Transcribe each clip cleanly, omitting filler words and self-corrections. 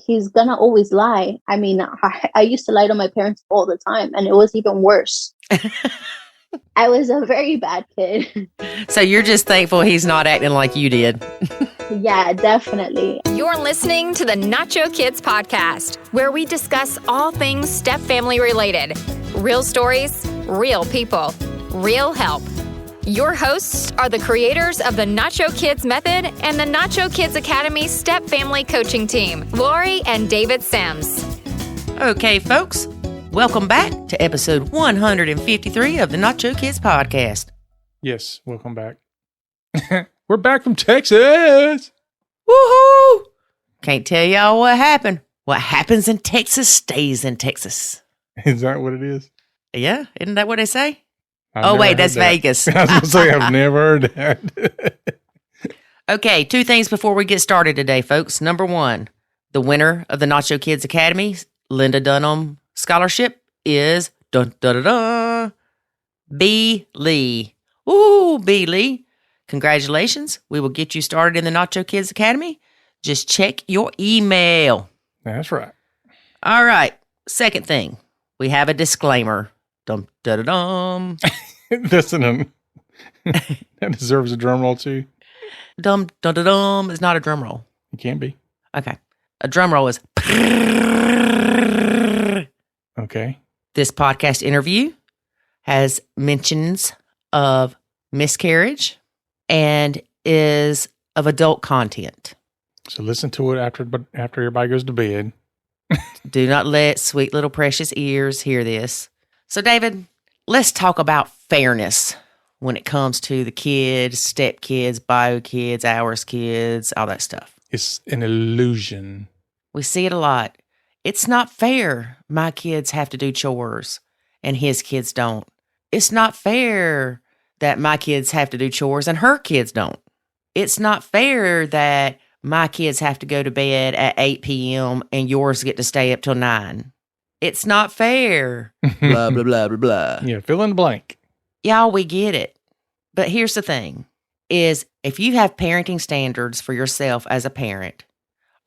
he's gonna always lie. I mean, I used to lie to my parents all the time, and it was even worse. I was a very bad kid. So you're just thankful he's not acting like you did. Yeah, definitely. You're listening to the Nacho Kids Podcast, where we discuss all things step family related. Real stories, real people, real help. Your hosts are the creators of the Nacho Kids Method and the Nacho Kids Academy Step Family Coaching Team, Lori and David Sims. Okay, folks, welcome back to episode 153 of the Nacho Kids Podcast. Yes, welcome back. We're back from Texas. Woohoo! Can't tell y'all what happened. What happens in Texas stays in Texas. Is that what it is? Yeah, isn't that what they say? I've Wait, that's that. Vegas. I was going to say, I've never heard that. Okay, two things before we get started today, folks. Number one, the winner of the Nacho Kids Academy, Linda Dunham Scholarship, is B. Lee. Ooh, B. Lee. Congratulations. We will get you started in the Nacho Kids Academy. Just check your email. That's right. All right. Second thing, we have a disclaimer. Dum da da dum. That deserves a drum roll too. Dum da da dum is not a drum roll. It can be. Okay. A drum roll is. Okay. This podcast interview has mentions of miscarriage and is of adult content. So listen to it after everybody goes to bed. Do not let sweet little precious ears hear this. So, David, let's talk about fairness when it comes to the kids, step kids, bio kids, ours kids, all that stuff. It's an illusion. We see it a lot. It's not fair my kids have to do chores and his kids don't. It's not fair that my kids have to do chores and her kids don't. It's not fair that my kids have to go to bed at 8 p.m. and yours get to stay up till 9. It's not fair. Blah, blah, blah, blah, blah. Yeah, fill in the blank. Y'all, we get it. But here's the thing, is if you have parenting standards for yourself as a parent,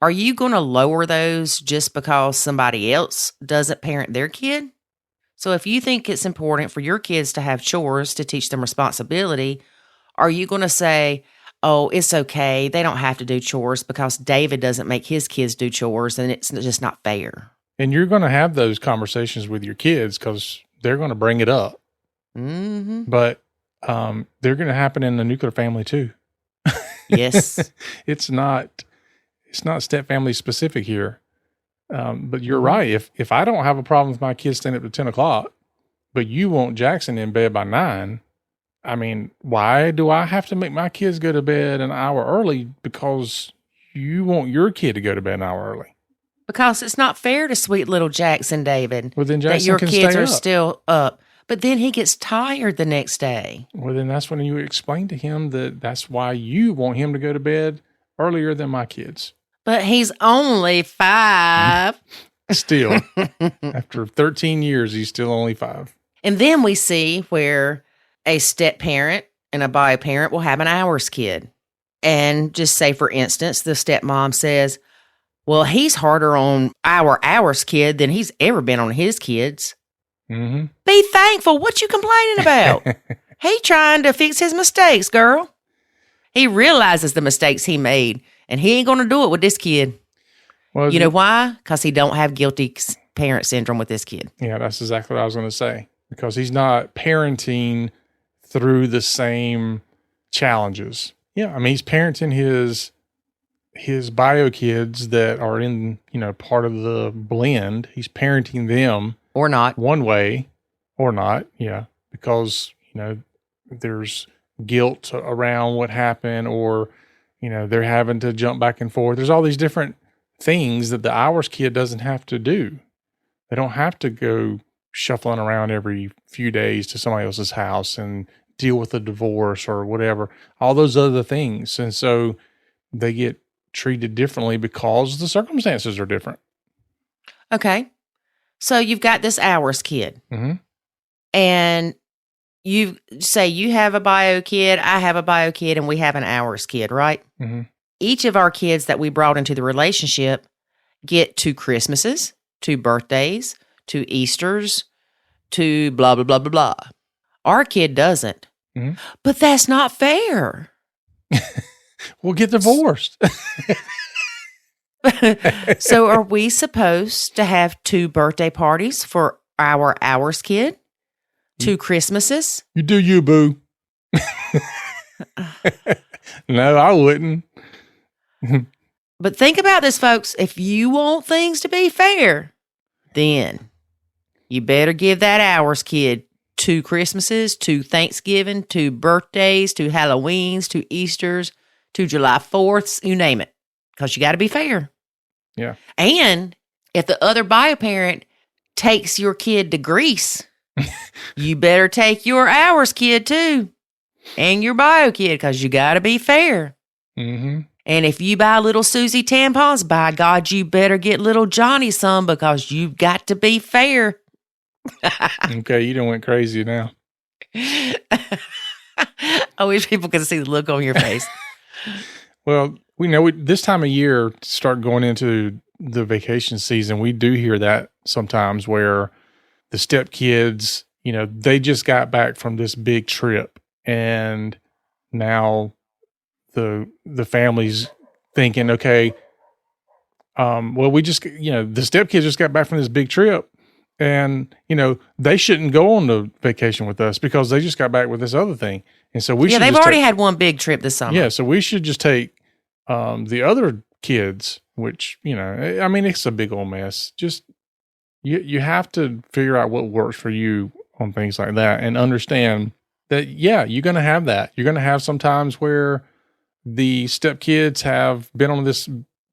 are you going to lower those just because somebody else doesn't parent their kid? So if you think it's important for your kids to have chores to teach them responsibility, are you going to say, oh, it's okay, they don't have to do chores because David doesn't make his kids do chores and it's just not fair? And you're going to have those conversations with your kids because they're going to bring it up. Mm-hmm. But they're going to happen in the nuclear family too. Yes. It's not step family specific here. But you're right. If I don't have a problem with my kids staying up to 10 o'clock, but you want Jackson in bed by 9, I mean, why do I have to make my kids go to bed an hour early because you want your kid to go to bed an hour early? Because it's not fair to sweet little Jackson, David, Well, then that Jackson your can kids stay are up. still up. But then he gets tired the next day. Well, then that's when you explain to him that that's why you want him to go to bed earlier than my kids. But he's only 5. Still, after 13 years, he's still only 5. And then we see where a step parent and a bio parent will have an hours kid. And just say, for instance, the stepmom says, well, he's harder on our hours kid than he's ever been on his kids. Mm-hmm. Be thankful. What you complaining about? He trying to fix his mistakes, girl. He realizes the mistakes he made, and he ain't going to do it with this kid. Well, You know why? Because he don't have guilty parent syndrome with this kid. Yeah, that's exactly what I was going to say. Because he's not parenting through the same challenges. Yeah, I mean, he's parenting his bio kids that are in, part of the blend. He's parenting them Or not. one way or not. Yeah. Because, there's guilt around what happened or, they're having to jump back and forth. There's all these different things that the hours kid doesn't have to do. They don't have to go shuffling around every few days to somebody else's house and deal with a divorce or whatever, all those other things. And so they get treated differently because the circumstances are different. Okay. So you've got this hours kid. Mm-hmm. And you say you have a bio kid, I have a bio kid, and we have an hours kid, right? Mm-hmm. Each of our kids that we brought into the relationship get 2 Christmases, 2 birthdays, 2 Easters, 2 blah, blah, blah, blah, blah. Our kid doesn't. Mm-hmm. But that's not fair. We'll get divorced. So are we supposed to have 2 birthday parties for our ours kid? 2 Christmases? You do you, boo. No, I wouldn't. But think about this, folks. If you want things to be fair, then you better give that ours kid 2 Christmases, 2 Thanksgiving, 2 birthdays, 2 Halloweens, 2 Easters, 2 July 4ths, you name it. Because you got to be fair. Yeah. And if the other bio parent takes your kid to Greece, you better take your ours kid too. And your bio kid, because you got to be fair. Mm-hmm. And if you buy little Susie tampons, by God, you better get little Johnny some, because you've got to be fair. Okay, you done went crazy now. I wish people could see the look on your face. Well, we know this time of year, start going into the vacation season, we do hear that sometimes where the stepkids, they just got back from this big trip, and now the family's thinking, okay, well, we just, the stepkids just got back from this big trip, and, they shouldn't go on the vacation with us because they just got back with this other thing. And so we should they've already had one big trip this summer. Yeah, so we should just take the other kids, which, it's a big old mess. Just, you have to figure out what works for you on things like that and understand that, yeah, you're going to have that. You're going to have some times where the stepkids have been on this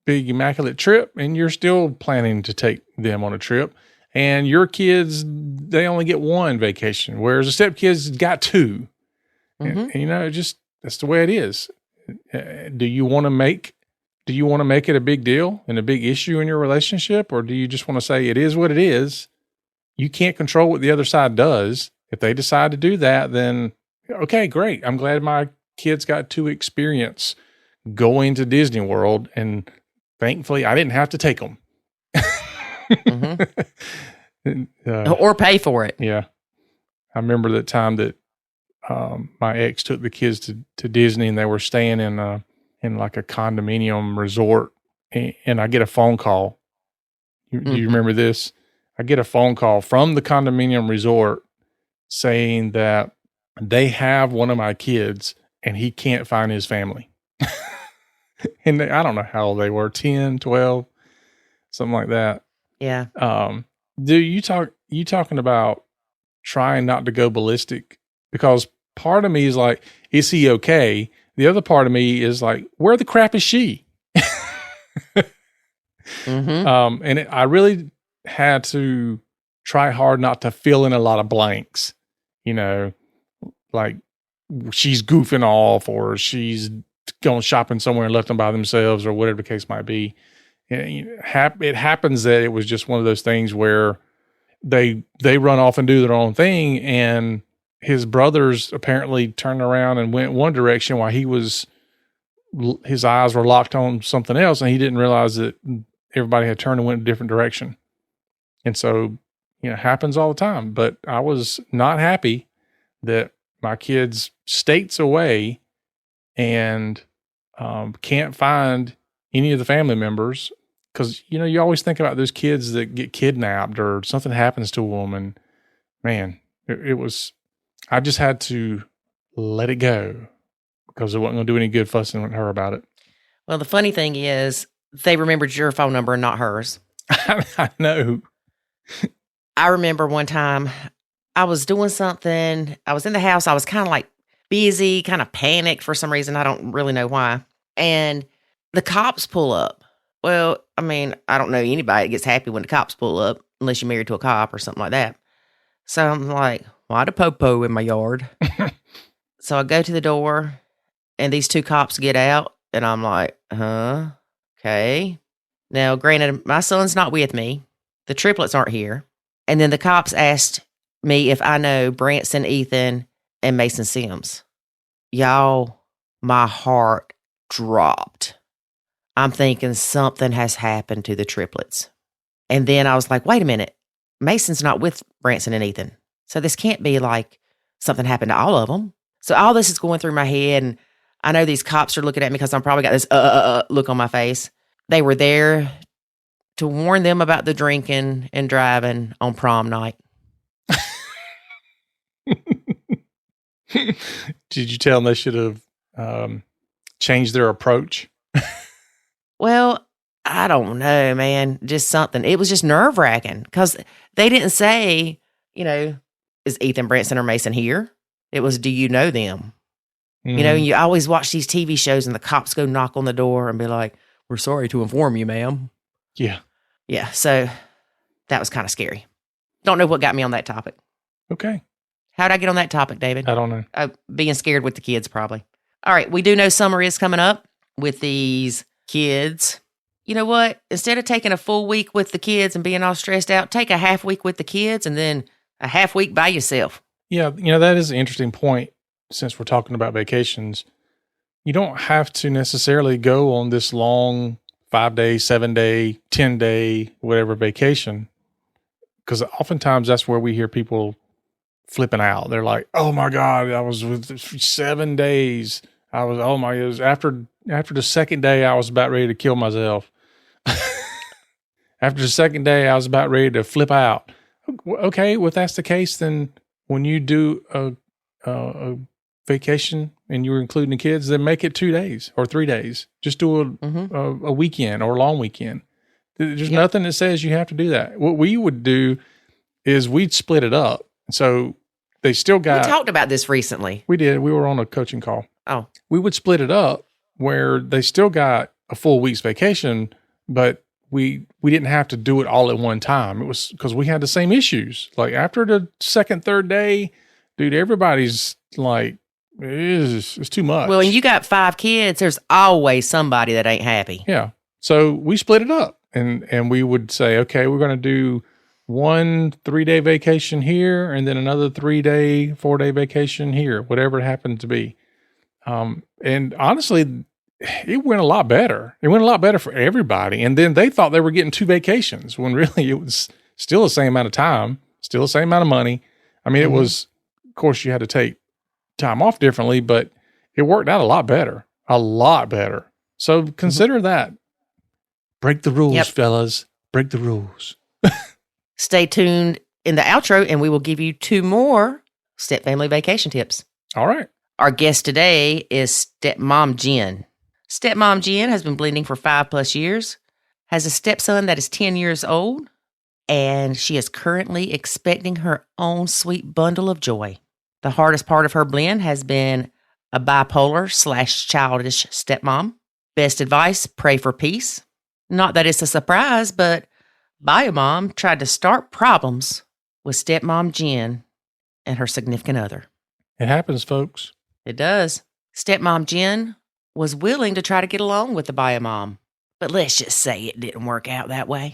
big immaculate trip and you're still planning to take them on a trip. And your kids, they only get 1 vacation, whereas the stepkids got 2. Mm-hmm. And, that's the way it is. Do you want to make it a big deal and a big issue in your relationship? Or do you just want to say it is what it is? You can't control what the other side does. If they decide to do that, then okay, great. I'm glad my kids got to experience going to Disney World, and thankfully I didn't have to take them. Mm-hmm. Or pay for it. Yeah. I remember that time that my ex took the kids to Disney, and they were staying in like a condominium resort, and I get a phone call. Do you remember this? I get a phone call from the condominium resort saying that they have one of my kids and he can't find his family. And I don't know how old they were, 10, 12, something like that. Yeah. You talking about trying not to go ballistic? Because part of me is like, is he okay? The other part of me is like, where the crap is she? Mm-hmm. And I really had to try hard not to fill in a lot of blanks, like she's goofing off or she's going shopping somewhere and left them by themselves or whatever the case might be. And it happens that it was just one of those things where they run off and do their own thing, and his brothers apparently turned around and went one direction while his eyes were locked on something else, and he didn't realize that everybody had turned and went a different direction. And so, it happens all the time. But I was not happy that my kids states away and can't find any of the family members, because, you always think about those kids that get kidnapped or something happens to them. And man, it was, I just had to let it go because it wasn't going to do any good fussing with her about it. Well, the funny thing is they remembered your phone number and not hers. I know. I remember one time I was doing something. I was in the house. I was kind of like busy, kind of panicked for some reason. I don't really know why. And the cops pull up. Well, I don't know anybody that gets happy when the cops pull up unless you're married to a cop or something like that. So I'm like, why the popo in my yard? So I go to the door and these 2 cops get out and I'm like, okay. Now, granted, my son's not with me. The triplets aren't here. And then the cops asked me if I know Branson, Ethan, and Mason Sims. Y'all, my heart dropped. I'm thinking something has happened to the triplets. And then I was like, wait a minute. Mason's not with Branson and Ethan. So this can't be like something happened to all of them. So all this is going through my head. And I know these cops are looking at me because I'm probably got this look on my face. They were there to warn them about the drinking and driving on prom night. Did you tell them they should have changed their approach? Well, I don't know, man. Just something. It was just nerve-wracking because they didn't say, is Ethan, Branson, or Mason here? It was, do you know them? Mm. You always watch these TV shows and the cops go knock on the door and be like, we're sorry to inform you, ma'am. Yeah. Yeah, so that was kind of scary. Don't know what got me on that topic. Okay. How'd I get on that topic, David? I don't know. Being scared with the kids, probably. All right, we do know summer is coming up with these kids. You know what? Instead of taking a full week with the kids and being all stressed out, take a half week with the kids and then a half week by yourself. Yeah, that is an interesting point since we're talking about vacations. You don't have to necessarily go on this long 5-day, 7-day, 10-day, whatever vacation, because oftentimes that's where we hear people flipping out. They're like, oh my God, I was with 7 days. It was after the second day, I was about ready to kill myself. After the second day, I was about ready to flip out. Okay, well, if that's the case, then when you do a vacation and you're including the kids, then make it 2 days or 3 days. Just do a weekend or a long weekend. There's nothing that says you have to do that. What we would do is we'd split it up. So they still got... We talked about this recently. We did. We were on a coaching call. Oh. We would split it up where they still got a full week's vacation, but we didn't have to do it all at one time. It was because we had the same issues. Like after the second, third day, dude, everybody's like, it's too much. Well, and you got 5 kids, there's always somebody that ain't happy. Yeah. So we split it up and we would say, okay, we're going to do 1 3-day vacation here and then another 3-day, 4-day vacation here, whatever it happened to be. And honestly, it went a lot better. It went a lot better for everybody. And then they thought they were getting 2 vacations when really it was still the same amount of time, still the same amount of money. I mean, it was, of course, you had to take time off differently, but it worked out a lot better. So consider that. Break the rules, fellas. Break the rules. Stay tuned in the outro, and we will give you 2 more step family vacation tips. All right. Our guest today is Stepmom Jen. Stepmom Jen has been blending for 5+ years, has a stepson that is 10 years old, and she is currently expecting her own sweet bundle of joy. The hardest part of her blend has been a bipolar/childish stepmom. Best advice, pray for peace. Not that it's a surprise, but Biomom tried to start problems with Stepmom Jen and her significant other. It happens, folks. It does. Stepmom Jen was willing to try to get along with the Biomom, but let's just say it didn't work out that way.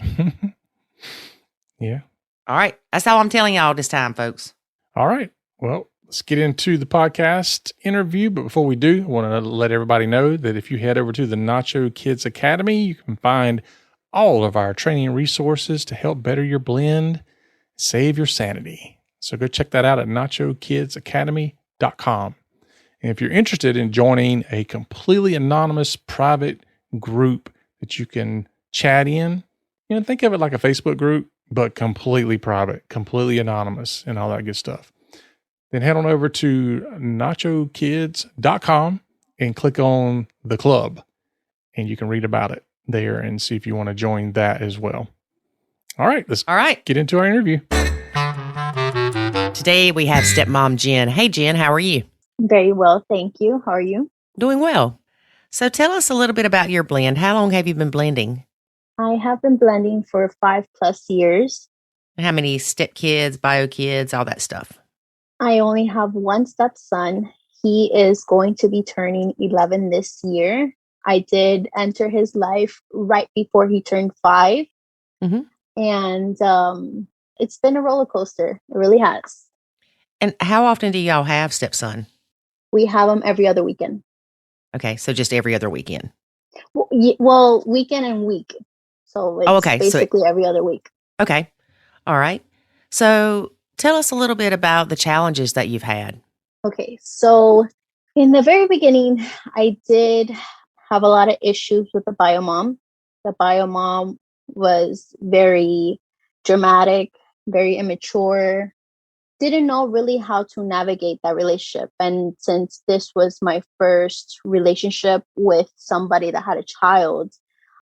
Yeah. All right. That's all I'm telling y'all this time, folks. All right. Well, let's get into the podcast interview. But before we do, I want to let everybody know that if you head over to the Nacho Kids Academy, you can find all of our training resources to help better your blend, save your sanity. So go check that out at nachokidsacademy.com. And if you're interested in joining a completely anonymous private group that you can chat in, think of it like a Facebook group, but completely private, completely anonymous, and all that good stuff. Then head on over to nachokids.com and click on the club, and you can read about it there and see if you want to join that as well. All right, let's get into our interview. Today we have Stepmom Jen. Hey, Jen, how are you? Very well, thank you. How are you? Doing well. So tell us a little bit about your blend. How long have you been blending? I have been blending for 5+ years. How many stepkids, bio kids, all that stuff? I only have one stepson. He is going to be turning 11 this year. I did enter his life right before he turned 5. Mm-hmm. And it's been a roller coaster. It really has. And how often do y'all have stepson? We have him every other weekend. Okay, so just every other weekend. Well, weekend and week. So Oh, it's okay. basically every other week. Okay. All right. So tell us a little bit about the challenges that you've had. Okay, so in the very beginning, I did have a lot of issues with the bio mom. The bio mom was very dramatic, very immature, didn't know really how to navigate that relationship. And since this was my first relationship with somebody that had a child,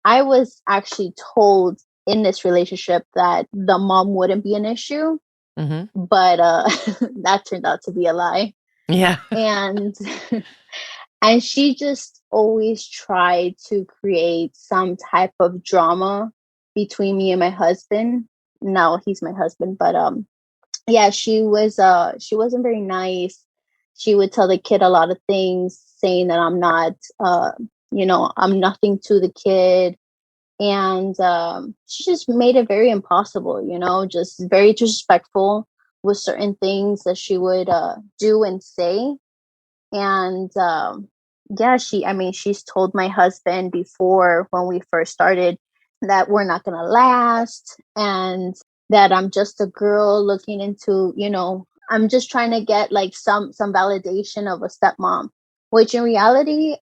I was actually told in this relationship that the mom wouldn't be an issue, Mm-hmm. but that turned out to be a lie. Yeah. And and she just always tried to create some type of drama between me and my husband. Now he's my husband, but yeah, she wasn't very nice. She would tell the kid a lot of things, saying that I'm not I'm nothing to the kid. And she just made it very impossible, just very disrespectful with certain things that she would do and say. And yeah, she's told my husband before, when we first started, that we're not gonna last, and that I'm just a girl looking into, I'm just trying to get like some validation of a stepmom, which in reality,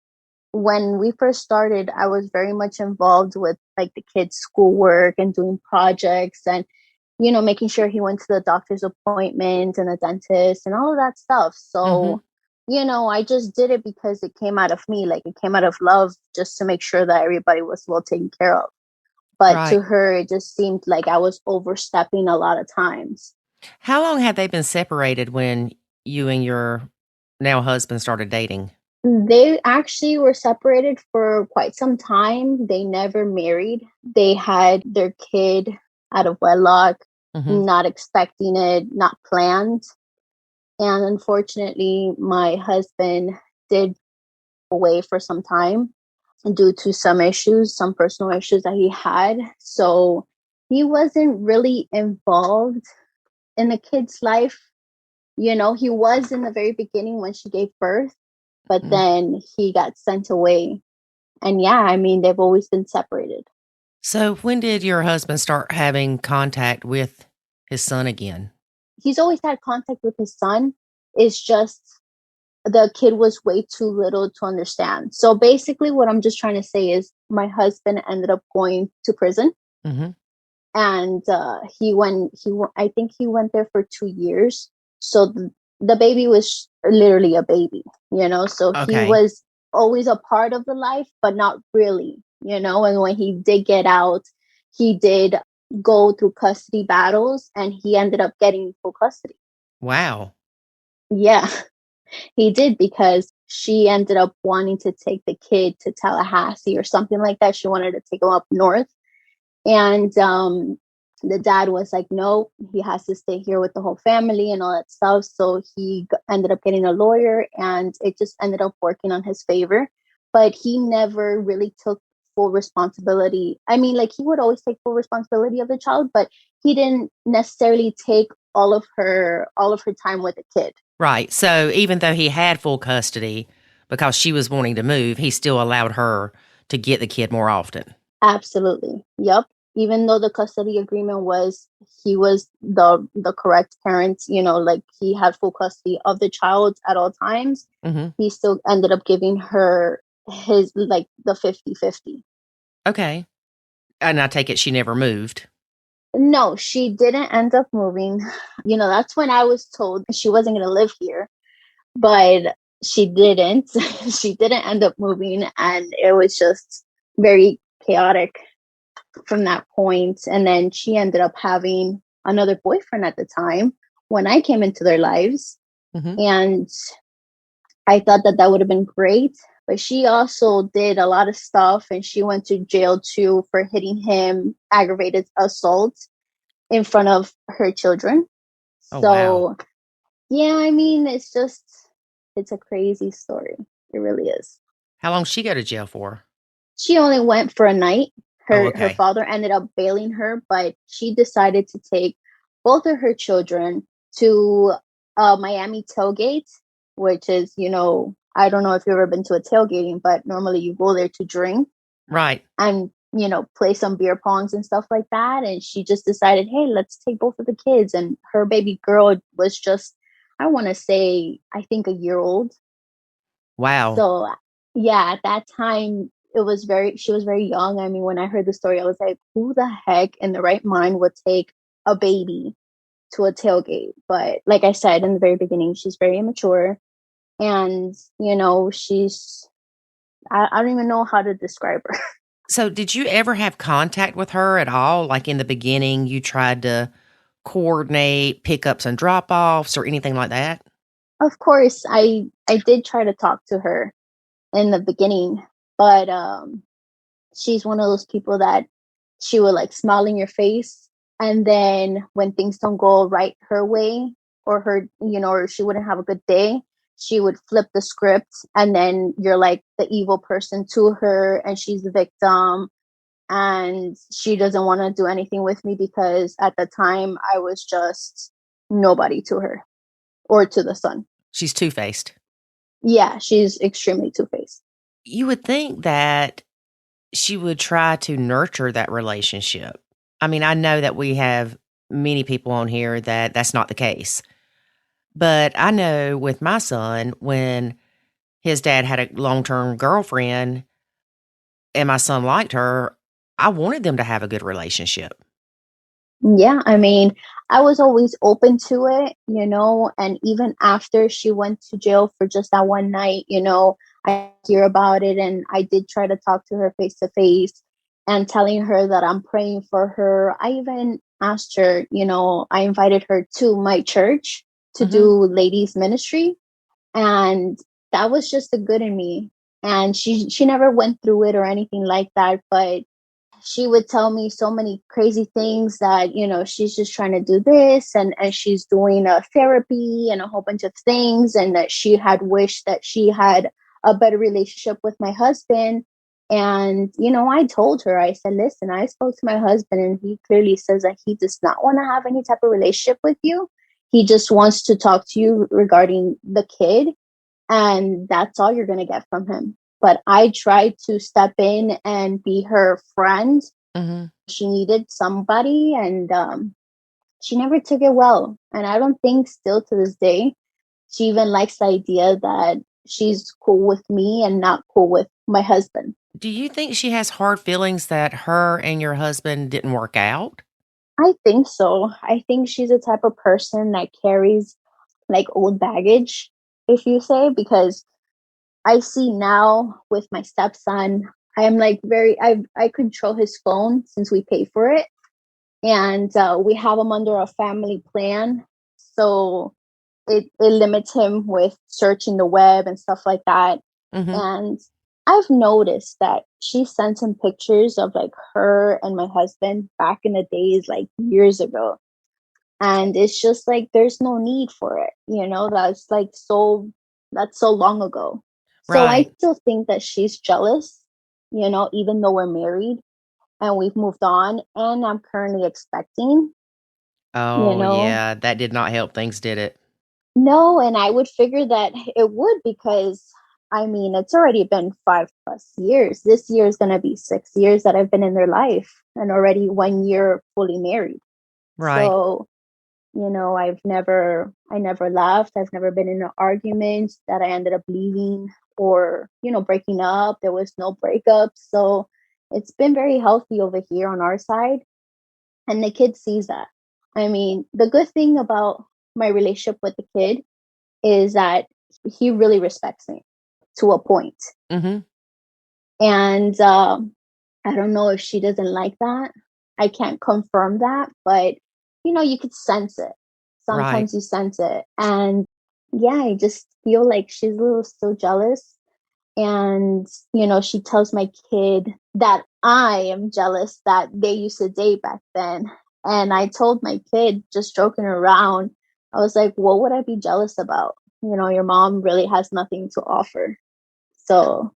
when we first started, I was very much involved with like the kids' schoolwork and doing projects, and making sure he went to the doctor's appointment and the dentist and all of that stuff. Mm-hmm. So, I just did it because it came out of me, like it came out of love, just to make sure that everybody was well taken care of. But Right. to her, it just seemed like I was overstepping a lot of times. How long had they been separated when you and your now husband started dating? They actually were separated for quite some time. They never married. They had their kid out of wedlock, Mm-hmm. not expecting it, not planned. And unfortunately, my husband did go away for some time due to some issues, some personal issues that he had. So he wasn't really involved in the kid's life. He was in the very beginning when she gave birth, but Mm. then he got sent away. And yeah, they've always been separated. So when did your husband start having contact with his son again? He's always had contact with his son. It's just the kid was way too little to understand. So basically, what I'm just trying to say is my husband ended up going to prison, Mm-hmm. and I think he went there for 2 years. So the baby was literally a baby, So he Okay. was always a part of the life, but not really, And when he did get out, he did go through custody battles, and he ended up getting full custody. Wow. Yeah. He did, because she ended up wanting to take the kid to Tallahassee or something like that. She wanted to take him up north. And the dad was like, no, he has to stay here with the whole family and all that stuff. So he ended up getting a lawyer, and it just ended up working on his favor. But he never really took full responsibility. Like, he would always take full responsibility of the child, but he didn't necessarily take all of her time with the kid. Right. So even though he had full custody because she was wanting to move, he still allowed her to get the kid more often. Absolutely. Yep. Even though the custody agreement was, he was the correct parent, like he had full custody of the child at all times, Mm-hmm. he still ended up giving her his, like, the 50-50. Okay. And I take it she never moved. No, she didn't end up moving. That's when I was told she wasn't going to live here, but she didn't. She didn't end up moving, and it was just very chaotic from that point. And then she ended up having another boyfriend at the time when I came into their lives. Mm-hmm. And I thought that would have been great. But she also did a lot of stuff, and she went to jail too for hitting him, aggravated assault in front of her children. Oh, So, wow. yeah, it's a crazy story. It really is. How long did she go to jail for? She only went for a night. Oh, Her okay. father ended up bailing her, but she decided to take both of her children to Miami tailgate, which is, I don't know if you've ever been to a tailgating, but normally you go there to drink Right. and, play some beer pongs and stuff like that. And she just decided, hey, let's take both of the kids. And her baby girl was just, I want to say, I think a year old. Wow. So yeah, at that time, she was very young. I mean, when I heard the story, I was like, who the heck in the right mind would take a baby to a tailgate? But like I said in the very beginning, she's very immature. And, I don't even know how to describe her. So did you ever have contact with her at all? Like in the beginning, you tried to coordinate pickups and drop-offs or anything like that? Of course, I did try to talk to her in the beginning, but she's one of those people that she would like smile in your face, and then when things don't go right her way, or or she wouldn't have a good day, she would flip the script, and then you're like the evil person to her, and she's the victim, and she doesn't want to do anything with me because at the time I was just nobody to her or to the son. She's two-faced. Yeah, she's extremely two-faced. You would think that she would try to nurture that relationship. I mean, I know that we have many people on here that that's not the case. But I know with my son, when his dad had a long-term girlfriend and my son liked her, I wanted them to have a good relationship. Yeah, I mean, I was always open to it, and even after she went to jail for just that one night, I hear about it, and I did try to talk to her face to face and telling her that I'm praying for her. I even asked her, I invited her to my church to do ladies ministry, and that was just the good in me. And she never went through it or anything like that, but she would tell me so many crazy things that, she's just trying to do this, and she's doing a therapy and a whole bunch of things, and that she had wished that she had a better relationship with my husband. And, I told her, I said, listen, I spoke to my husband, and he clearly says that he does not want to have any type of relationship with you. He just wants to talk to you regarding the kid, and that's all you're going to get from him. But I tried to step in and be her friend. Mm-hmm. She needed somebody, and she never took it well. And I don't think still to this day, she even likes the idea that she's cool with me and not cool with my husband. Do you think she has hard feelings that her and your husband didn't work out? I think so. I think she's the type of person that carries like old baggage, if you say, because I see now with my stepson, I am like I control his phone since we pay for it. And we have him under a family plan. So it limits him with searching the web and stuff like that. Mm-hmm. And I've noticed that she sent him pictures of like her and my husband back in the days, like years ago. And it's just like, there's no need for it. That's so long ago. So I Right. still think that she's jealous, even though we're married and we've moved on and I'm currently expecting, Oh, yeah. That did not help things, did it? No, and I would figure that it would because, I mean, it's already been 5+ years. This year is going to be 6 years that I've been in their life and already 1 year fully married. Right. So, I never left. I've never been in an argument that I ended up leaving or, breaking up. There was no breakup. So it's been very healthy over here on our side. And the kid sees that. I mean, the good thing about my relationship with the kid is that he really respects me to a point. Mm-hmm. And I don't know if she doesn't like that. I can't confirm that, but you could sense it. Right. Sometimes you sense it. And yeah, I just feel like she's a little still jealous. And, she tells my kid that I am jealous that they used to date back then. And I told my kid, just joking around, I was like, what would I be jealous about? Your mom really has nothing to offer. So,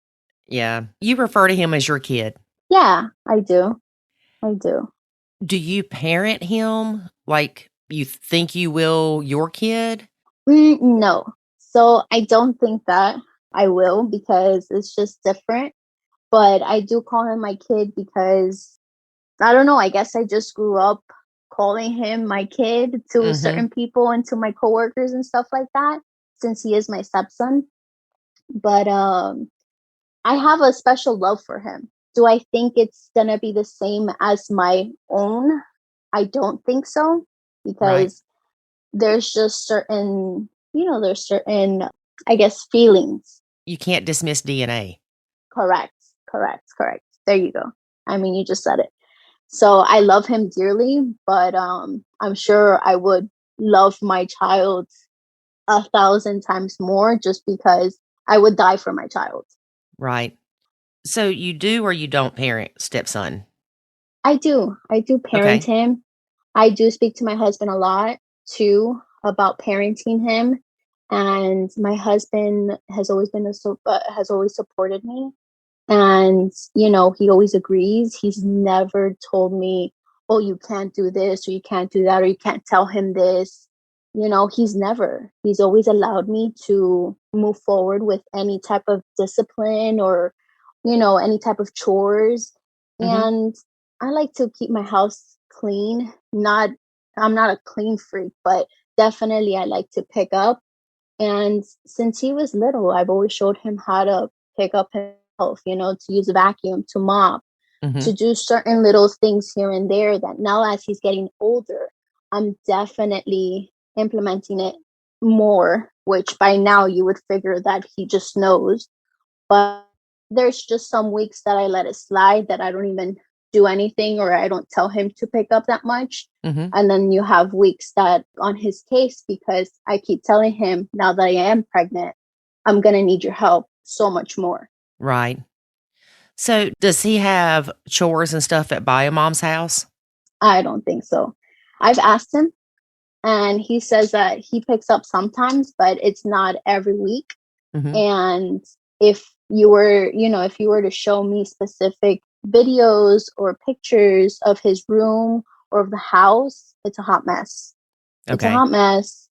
Yeah. You refer to him as your kid. yeah, I do. I do. Do you parent him like you think you will your kid? No. So I don't think that. I will, because it's just different. But I do call him my kid because I don't know, I guess I just grew up calling him my kid to Mm-hmm. certain people and to my coworkers and stuff like that, since he is my stepson. But I have a special love for him. Do I think it's gonna be the same as my own? I don't think so, Right. because there's just certain, there's certain, I guess, feelings. You can't dismiss DNA. Correct, correct. There you go. I mean, you just said it. So I love him dearly, but I'm sure I would love my child 1,000 times more, just because I would die for my child. Right. So you do or you don't parent stepson? I do. I do parent Okay. him. I do speak to my husband a lot too about parenting him, and my husband has always has always supported me. And, he always agrees. He's never told me, oh, you can't do this, or you can't do that, or you can't tell him this. He's always allowed me to move forward with any type of discipline, or, any type of chores. Mm-hmm. And I like to keep my house clean. I'm not a clean freak, but definitely I like to pick up. And since he was little, I've always showed him how to pick up himself, to use a vacuum, to mop, Mm-hmm. to do certain little things here and there, that now as he's getting older, I'm definitely implementing it more, which by now you would figure that he just knows. But there's just some weeks that I let it slide, that I don't even do anything, or I don't tell him to pick up that much. Mm-hmm. And then you have weeks that on his case, because I keep telling him, now that I am pregnant, I'm going to need your help so much more. Right. So does he have chores and stuff at bio mom's house? I don't think so. I've asked him, and he says that he picks up sometimes, but it's not every week. Mm-hmm. And if you were to show me specific videos or pictures of his room or of the house, it's a hot mess. It's a Okay. hot mess.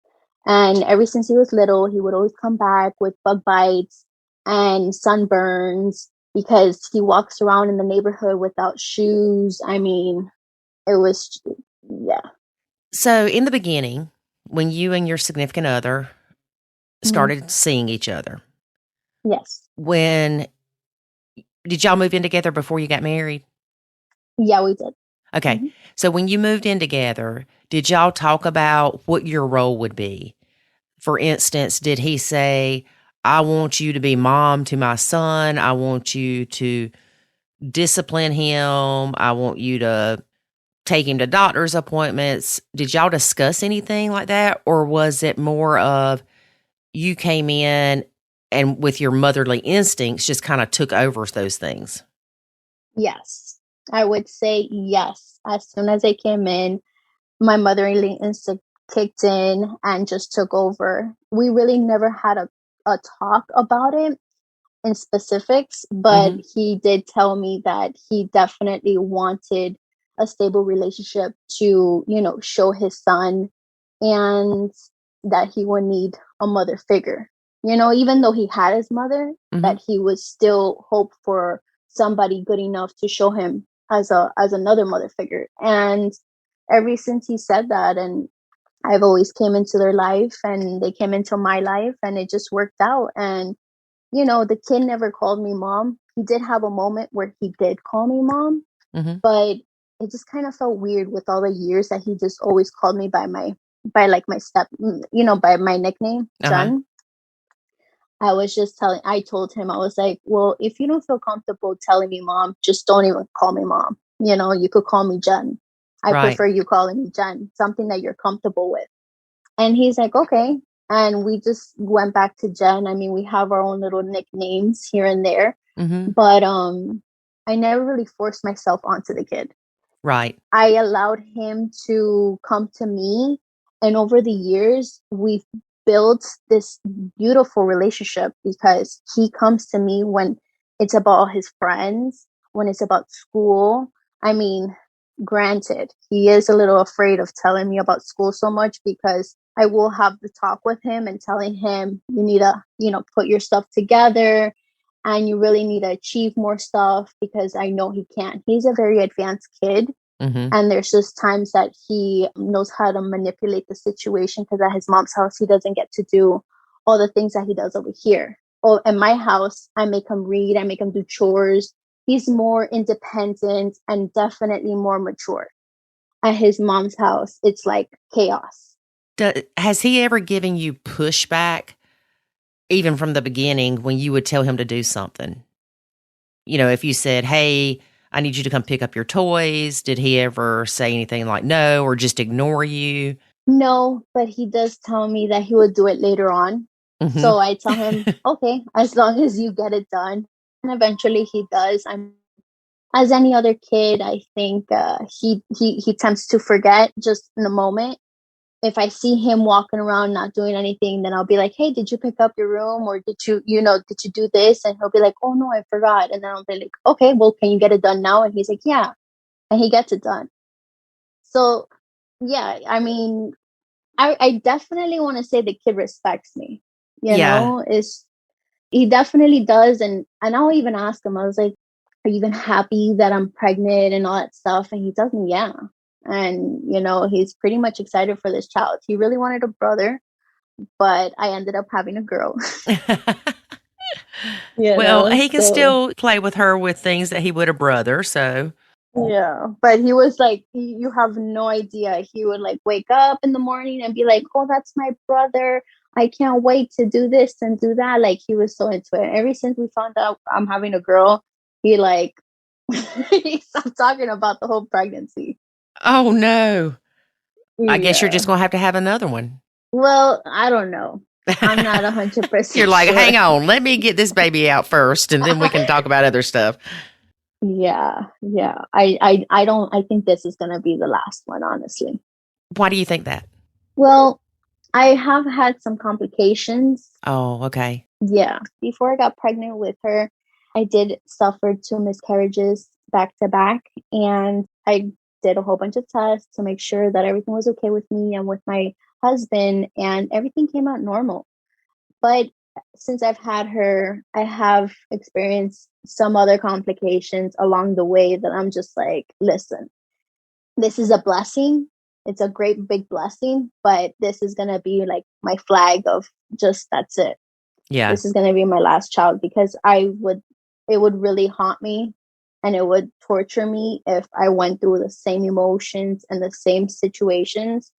And ever since he was little, he would always come back with bug bites and sunburns, because he walks around in the neighborhood without shoes. I mean, it was, yeah. So in the beginning, when you and your significant other Mhm. started seeing each other, Yes. when did y'all move in together before you got married? Yeah, we did. Okay. Mhm. So when you moved in together, did y'all talk about what your role would be? For instance, did he say, I want you to be mom to my son. I want you to discipline him. I want you to take him to doctor's appointments. Did y'all discuss anything like that? Or was it more of you came in and with your motherly instincts just kind of took over those things? Yes. I would say yes. As soon as I came in, my motherly instinct kicked in and just took over. We really never had a talk about it in specifics, but Mm-hmm. he did tell me that he definitely wanted a stable relationship to, show his son, and that he would need a mother figure. Even though he had his mother, Mm-hmm. that he would still hope for somebody good enough to show him as another mother figure. And ever since he said that, and I've always came into their life, and they came into my life, and it just worked out. And the kid never called me mom. He did have a moment where he did call me mom, Mm-hmm. but it just kind of felt weird with all the years that he just always called me by like my by my nickname, Uh-huh. Jen. I told him, I was like, well, if you don't feel comfortable telling me mom, just don't even call me mom. You could call me Jen. I Right. prefer you calling me Jen, something that you're comfortable with. And he's like, okay. And we just went back to Jen. I mean, we have our own little nicknames here and there, Mm-hmm. but I never really forced myself onto the kid. Right. I allowed him to come to me, and over the years, we've built this beautiful relationship, because he comes to me when it's about his friends, when it's about school. I mean, granted, he is a little afraid of telling me about school so much because I will have the talk with him and telling him, you need to, put your stuff together and you really need to achieve more stuff because I know he can't. He's a very advanced kid. Mm-hmm. And there's just times that he knows how to manipulate the situation because at his mom's house, he doesn't get to do all the things that he does over here. Oh, in my house, I make him read, I make him do chores. He's more independent and definitely more mature. At his mom's house, it's like chaos. Has he ever given you pushback, even from the beginning, when you would tell him to do something? If you said, hey, I need you to come pick up your toys, did he ever say anything like no or just ignore you? No, but he does tell me that he will do it later on. Mm-hmm. So I tell him, okay, as long as you get it done. And eventually he does. As any other kid, I think he tends to forget just in the moment. If I see him walking around not doing anything, then I'll be like, hey, did you pick up your room? Or did you do this? And he'll be like, oh no, I forgot. And then I'll be like, okay, well, can you get it done now? And he's like, yeah. And he gets it done. So yeah, I mean, I definitely want to say the kid respects me. He definitely does. And I'll even ask him, I was like, are you even happy that I'm pregnant and all that stuff? And he tells me, yeah. And, he's pretty much excited for this child. He really wanted a brother, but I ended up having a girl. He can still play with her with things that he would a brother. So. Yeah. But he was like, you have no idea. He would like wake up in the morning and be like, oh, that's my brother. I can't wait to do this and do that. Like he was so into it. Ever since we found out I'm having a girl, he stopped talking about the whole pregnancy. Oh, no. I guess you're just going to have another one. Well, I don't know. I'm not 100% You're like, sure. hang on, let me get this baby out first, and then we can talk about other stuff. Yeah. I think this is going to be the last one, honestly. Why do you think that? Well, I have had some complications. Oh, okay. Yeah. Before I got pregnant with her, I did suffer 2 miscarriages back to back, and I did a whole bunch of tests to make sure that everything was okay with me and with my husband, and everything came out normal. But since I've had her, I have experienced some other complications along the way that I'm just like, listen, this is a blessing. It's a great big blessing, but this is going to be like my flag of just, that's it. Yeah. This is going to be my last child, because it would really haunt me and it would torture me if I went through the same emotions and the same situations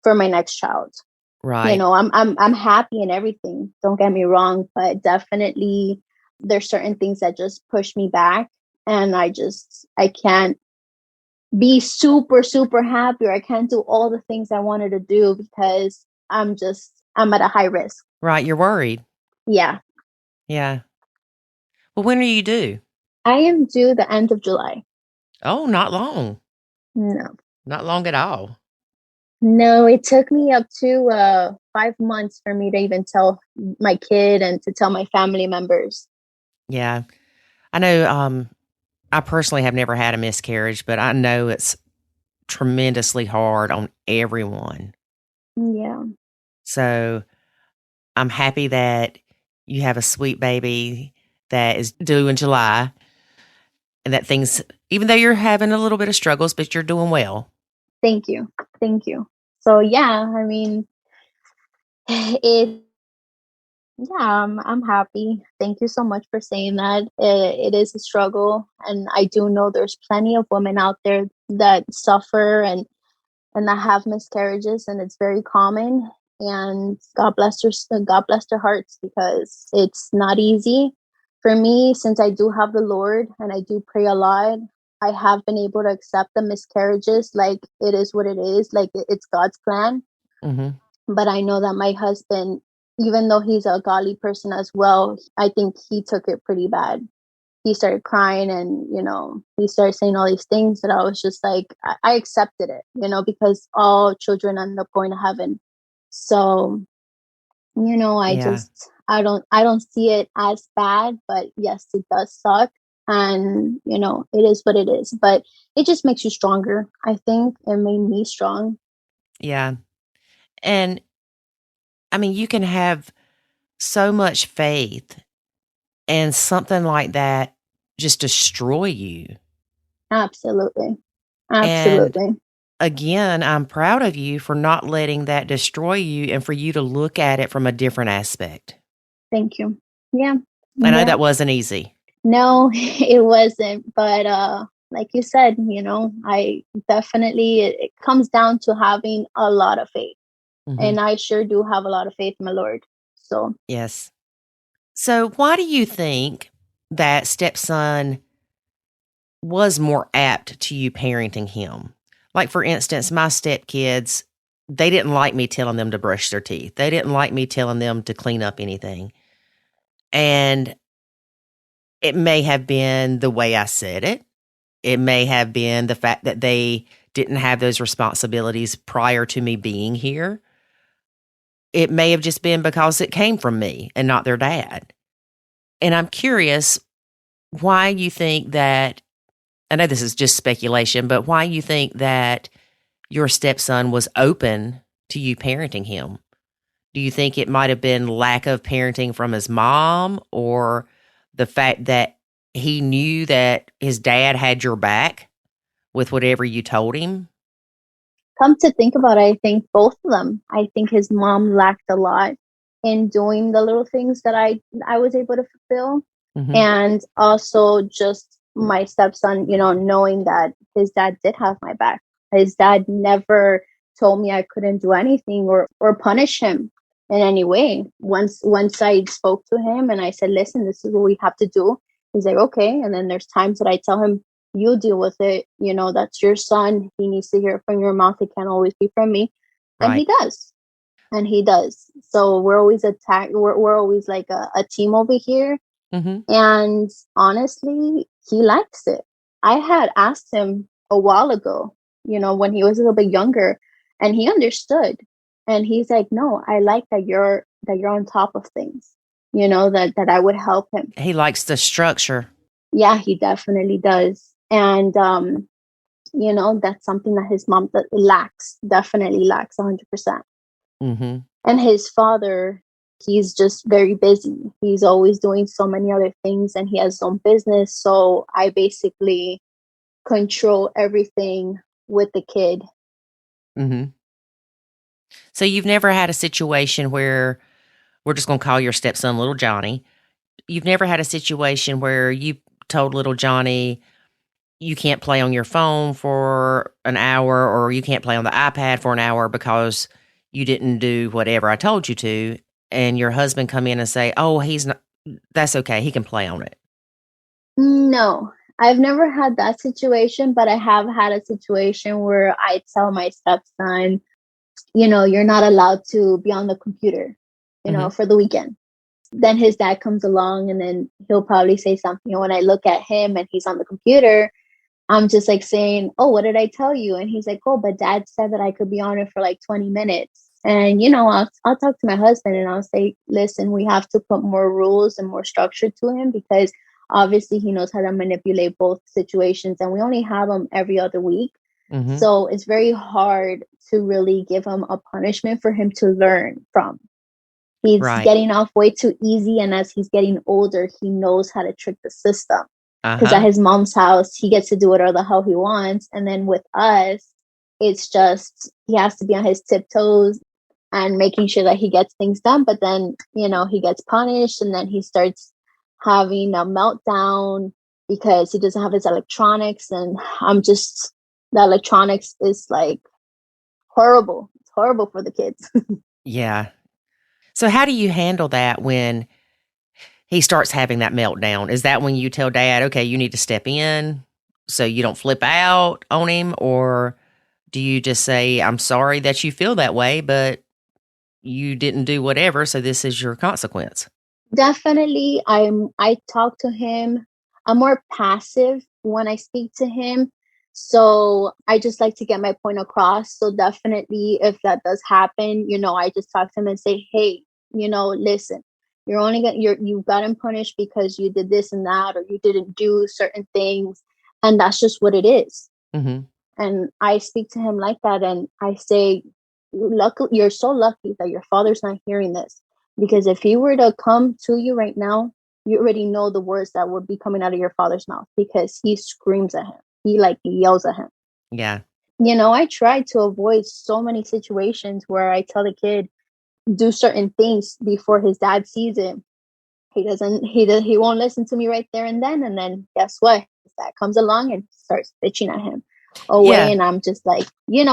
for my next child. Right. I'm happy and everything. Don't get me wrong, but definitely there's certain things that just push me back, and I can't be super, super happy, or I can't do all the things I wanted to do because I'm at a high risk. Right. You're worried. Yeah. Yeah. Well, when are you due? I am due the end of July. Oh, not long. No. Not long at all. No, it took me up to 5 months for me to even tell my kid and to tell my family members. Yeah. I know I personally have never had a miscarriage, but I know it's tremendously hard on everyone. Yeah. So I'm happy that you have a sweet baby that is due in July, and that things, even though you're having a little bit of struggles, but you're doing well. Thank you. So yeah, I mean, I'm happy. Thank you so much for saying that. It is a struggle, and I do know there's plenty of women out there that suffer and that have miscarriages, and it's very common. And God bless their hearts, because it's not easy. For me, since I do have the Lord and I do pray a lot, I have been able to accept the miscarriages like it is what it is, like it's God's plan. Mm-hmm. But I know that my husband, even though he's a godly person as well, I think he took it pretty bad. He started crying, and, he started saying all these things that I was just like, I accepted it, because all children end up going to heaven. So, I don't see it as bad, but yes, it does suck. And, it is what it is. But it just makes you stronger. I think it made me strong. Yeah. And I mean, you can have so much faith and something like that just destroy you. Absolutely. And Absolutely. again, I'm proud of you for not letting that destroy you and for you to look at it from a different aspect. Thank you. Yeah. I know Yeah. that wasn't easy. No, it wasn't. But like you said, I definitely, it comes down to having a lot of faith. Mhm. And I sure do have a lot of faith in my Lord. So, Yes. So why do you think that stepson was more apt to you parenting him? Like, for instance, my stepkids, they didn't like me telling them to brush their teeth. They didn't like me telling them to clean up anything. And it may have been the way I said it. It may have been the fact that they didn't have those responsibilities prior to me being here. It may have just been because it came from me and not their dad. And I'm curious why you think that, I know this is just speculation, but why you think that your stepson was open to you parenting him. Do you think it might have been lack of parenting from his mom, or the fact that he knew that his dad had your back with whatever you told him? come to think about it, I think both of them. I think his mom lacked a lot in doing the little things that I was able to fulfill. Mhm. And also just my stepson, knowing that his dad did have my back. His dad never told me I couldn't do anything or punish him in any way. Once I spoke to him and I said, listen, this is what we have to do. He's like, okay. And then there's times that I tell him, you deal with it. That's your son. He needs to hear it from your mouth. It can't always be from me. And he Right. does. And he does. So we're always we're always like a team over here. Mhm. And honestly, he likes it. I had asked him a while ago, when he was a little bit younger, and he understood. And he's like, no, I like that you're on top of things, that I would help him. He likes the structure. Yeah, he definitely does. And that's something that his mom definitely lacks 100%. Mhm. And his father, he's just very busy. He's always doing so many other things and he has his own business. So I basically control everything with the kid. Mhm. So you've never had a situation where, we're just going to call your stepson little Johnny. You've never had a situation where you told little Johnny, you can't play on your phone for an hour, or you can't play on the iPad for an hour because you didn't do whatever I told you to, and your husband come in and say, oh, he's not, that's okay, he can play on it. No, I've never had that situation, but I have had a situation where I tell my stepson, you're not allowed to be on the computer, Mhm. for the weekend. Then his dad comes along and then he'll probably say something. And when I look at him and he's on the computer, I'm just like saying, oh, what did I tell you? And he's like, oh, but dad said that I could be on it for like 20 minutes. And, I'll talk to my husband and I'll say, listen, we have to put more rules and more structure to him because obviously he knows how to manipulate both situations. And we only have him every other week. Mhm. So it's very hard to really give him a punishment for him to learn from. He's Right. getting off way too easy. And as he's getting older, he knows how to trick the system. Because at Uh-huh. his mom's house, he gets to do whatever the hell he wants. And then with us, it's just he has to be on his tiptoes and making sure that he gets things done. But then, he gets punished and then he starts having a meltdown because he doesn't have his electronics. And the electronics is like horrible. It's horrible for the kids. Yeah. So how do you handle that when he starts having that meltdown? Is that when you tell dad, okay, you need to step in so you don't flip out on him? Or do you just say, I'm sorry that you feel that way, but you didn't do whatever, so this is your consequence? Definitely, I talk to him. I'm more passive when I speak to him. So I just like to get my point across. So definitely if that does happen, I just talk to him and say, hey, listen, You gotten punished because you did this and that, or you didn't do certain things, and that's just what it is. Mm-hmm. And I speak to him like that, and I say, you're so lucky that your father's not hearing this, because if he were to come to you right now, you already know the words that would be coming out of your father's mouth, because he screams at him. He like yells at him. Yeah. I try to avoid so many situations where I tell the kid, do certain things before his dad sees it. He won't listen to me right there and then guess what? His dad comes along and starts bitching at him away. Yeah. And I'm just like, you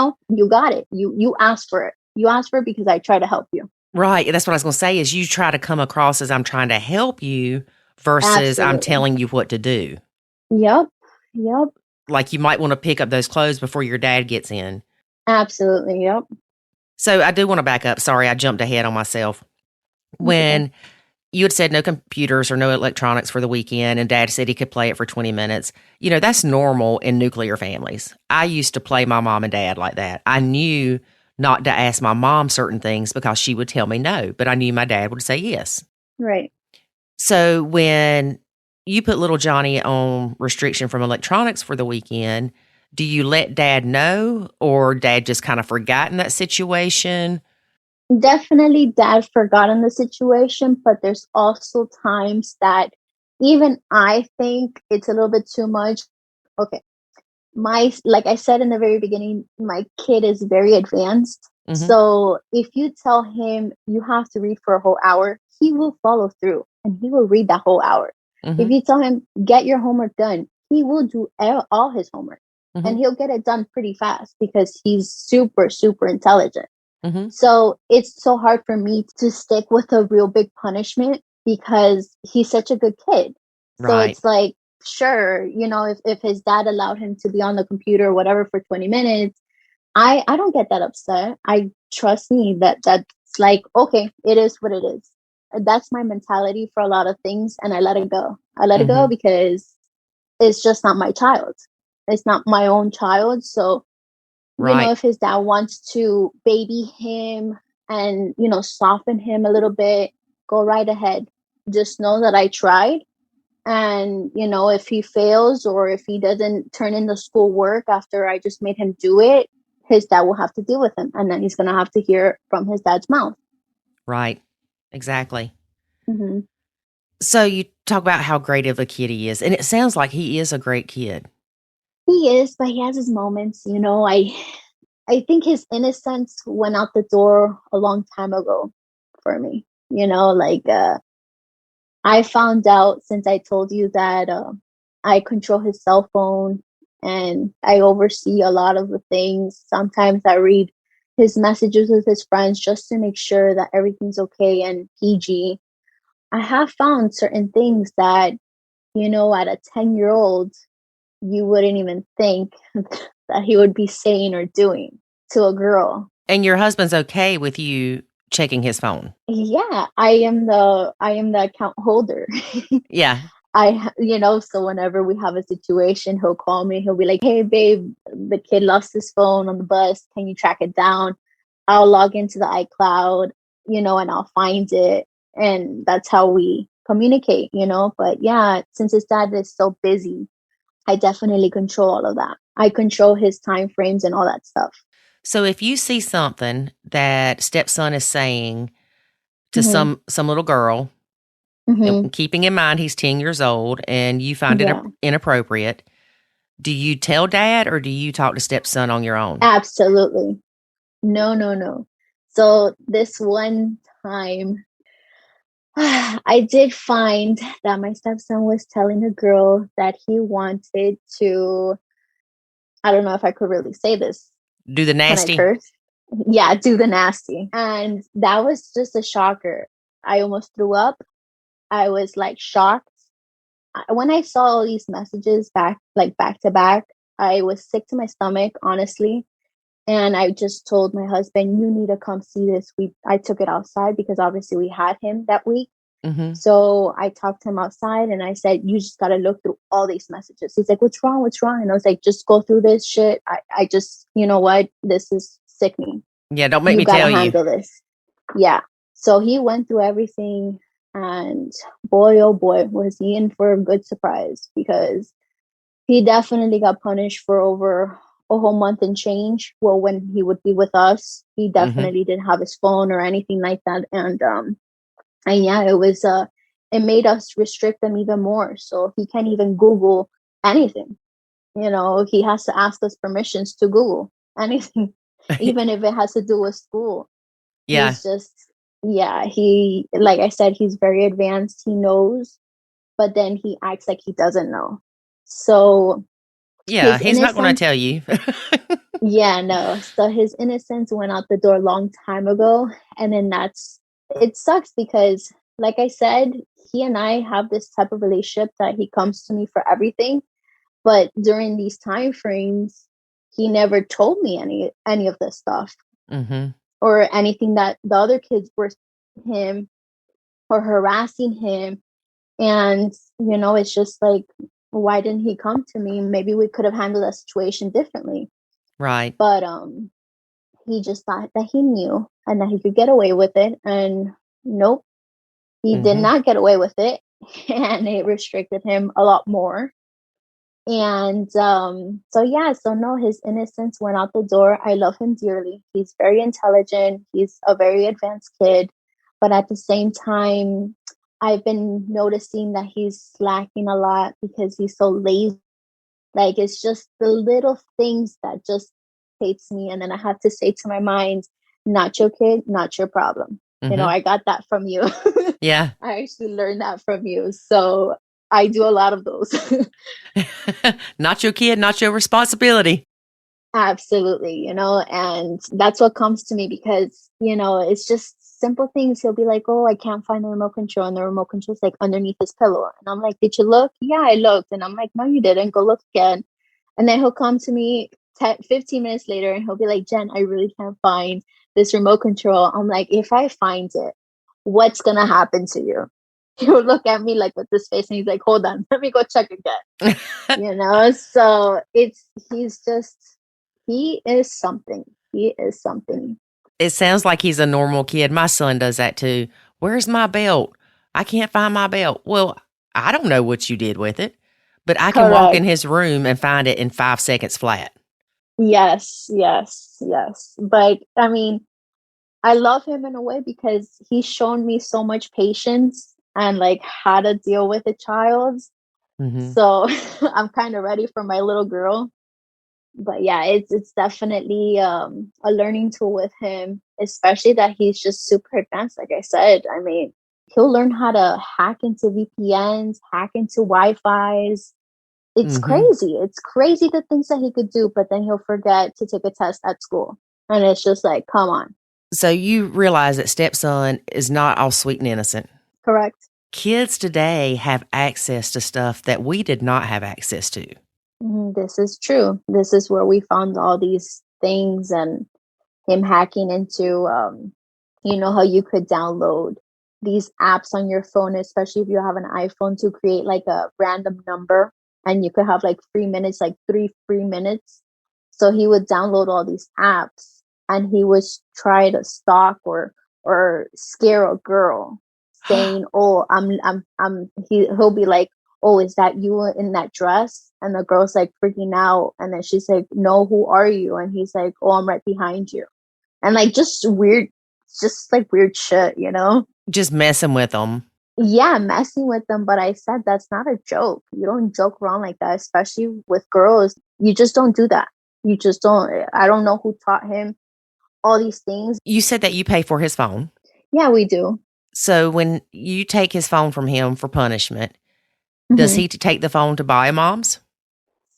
got it. You asked for it. You asked for it because I try to help you. Right. That's what I was going to say is you try to come across as I'm trying to help you versus I'm Absolutely. telling you what to do. Yep. Like you might want to pick up those clothes before your dad gets in. Absolutely. Yep. So I do want to back up. Sorry, I jumped ahead on myself. When you had said no computers or no electronics for the weekend and dad said he could play it for 20 minutes, that's normal in nuclear families. I used to play my mom and dad like that. I knew not to ask my mom certain things because she would tell me no, but I knew my dad would say yes. Right. So when you put little Johnny on restriction from electronics for the weekend, do you let dad know or dad just kind of forgot in that situation? Definitely dad forgot in the situation, but there's also times that even I think it's a little bit too much. Okay. Like I said in the very beginning, my kid is very advanced. Mm-hmm. So if you tell him you have to read for a whole hour, he will follow through and he will read that whole hour. Mm-hmm. If you tell him get your homework done, he will do all his homework. Mm-hmm. And he'll get it done pretty fast because he's super, super intelligent. Mm-hmm. So it's so hard for me to stick with a real big punishment because he's such a good kid. So Right. it's like, sure, if his dad allowed him to be on the computer or whatever for 20 minutes, I don't get that upset. I trust me that's like, okay, it is what it is. That's my mentality for a lot of things. And I let it go. I let it go because it's just not my child. It's not my own child. So, Right. if his dad wants to baby him and, soften him a little bit, go right ahead. Just know that I tried. And, if he fails or if he doesn't turn in the school work after I just made him do it, his dad will have to deal with him. And then he's going to have to hear from his dad's mouth. Right. Exactly. Mm-hmm. So you talk about how great of a kid he is. And it sounds like he is a great kid. He is, but he has his moments. I think his innocence went out the door a long time ago for me. I found out since I told you that I control his cell phone and I oversee a lot of the things. Sometimes I read his messages with his friends just to make sure that everything's okay and PG. I have found certain things that, at a 10-year-old, you wouldn't even think that he would be saying or doing to a girl. And your husband's okay with you checking his phone? Yeah, I am the account holder. Yeah. So whenever we have a situation, he'll call me. He'll be like, "Hey, babe, the kid lost his phone on the bus. Can you track it down?" I'll log into the iCloud, and I'll find it. And that's how we communicate, But yeah, since his dad is so busy, I definitely control all of that. I control his time frames and all that stuff. So if you see something that stepson is saying to some little girl, and keeping in mind he's 10 years old and you find it inappropriate, do you tell dad or do you talk to stepson on your own? Absolutely. No. So this one time, I did find that my stepson was telling a girl that he wanted to, I don't know if I could really say this. Do the nasty? Can I curse? Yeah, do the nasty. And that was just a shocker. I almost threw up. I was like shocked. When I saw all these messages back to back, I was sick to my stomach, honestly. And I just told my husband, you need to come see this. I took it outside because obviously we had him that week. Mm-hmm. So I talked to him outside and I said, you just got to look through all these messages. He's like, what's wrong? And I was like, just go through this shit. I just, you know what? This is sickening. Yeah, don't make me tell you. Handle this. Yeah. So he went through everything And boy, oh boy, was he in for a good surprise, because he definitely got punished for over a whole month and change. Well, when he would be with us, he Mm-hmm. definitely didn't have his phone or anything like that. And yeah, it made us restrict them even more. So he can't even Google anything. He has to ask us permissions to Google anything, even if it has to do with school. Yeah. He's just, yeah, like I said, he's very advanced. He knows, but then he acts like he doesn't know. So Yeah. his He's not going to innocence, tell you. yeah, no. So his innocence went out the door a long time ago. And then it sucks because, like I said, he and I have this type of relationship that he comes to me for everything. But during these time frames, he never told me any of this stuff, Mm-hmm. or anything that the other kids were him or harassing him. And, it's just like, why didn't he come to me? Maybe we could have handled that situation differently. Right. But he just thought that he knew and that he could get away with it. And nope, he did Mm-hmm. not get away with it. And it restricted him a lot more. And so no, his innocence went out the door. I love him dearly. He's very intelligent. He's a very advanced kid. But at the same time, I've been noticing that he's slacking a lot because he's so lazy. Like, it's just the little things that just hates me. And then I have to say to my mind, not your kid, not your problem. Mm-hmm. I got that from you. Yeah. I actually learned that from you. So I do a lot of those. Not your kid, not your responsibility. Absolutely, and that's what comes to me because, it's just simple things. He'll be like, oh, I can't find the remote control, and the remote control's like underneath his pillow. And I'm like, did you look? Yeah, I looked. And I'm like, no, you didn't. Go look again. And then he'll come to me 15 minutes later and he'll be like, Jen, I really can't find this remote control. I'm like, if I find it, what's going to happen to you? He'll look at me like with this face and he's like, hold on, let me go check again. So he is something. He is something. It sounds like he's a normal kid. My son does that too. Where's my belt? I can't find my belt. Well, I don't know what you did with it, but I can walk in Correct. his room and find it in 5 seconds flat. Yes, yes, yes. But I mean, I love him in a way because he's shown me so much patience and like how to deal with a child. Mm-hmm. So I'm kind of ready for my little girl. But yeah, it's definitely a learning tool with him, especially that he's just super advanced. Like I said, I mean, he'll learn how to hack into VPNs, hack into Wi-Fi's. It's Mm-hmm. crazy. It's crazy the things that he could do, but then he'll forget to take a test at school. And it's just like, come on. So you realize that stepson is not all sweet and innocent. Correct. Kids today have access to stuff that we did not have access to. This is true. This is where we found all these things, and him hacking into, how you could download these apps on your phone, especially if you have an iPhone, to create like a random number, and you could have like 3 minutes, like 3 free minutes. So he would download all these apps and he would try to stalk or scare a girl, saying, "Oh, he'll be like, oh, is that you in that dress?" And the girl's like freaking out. And then she's like, no, who are you? And he's like, oh, I'm right behind you. And like, just weird shit, Just messing with them. Yeah, messing with them. But I said, that's not a joke. You don't joke around like that, especially with girls. You just don't do that. You just don't. I don't know who taught him all these things. You said that you pay for his phone. Yeah, we do. So when you take his phone from him for punishment, does he take the phone to buy moms?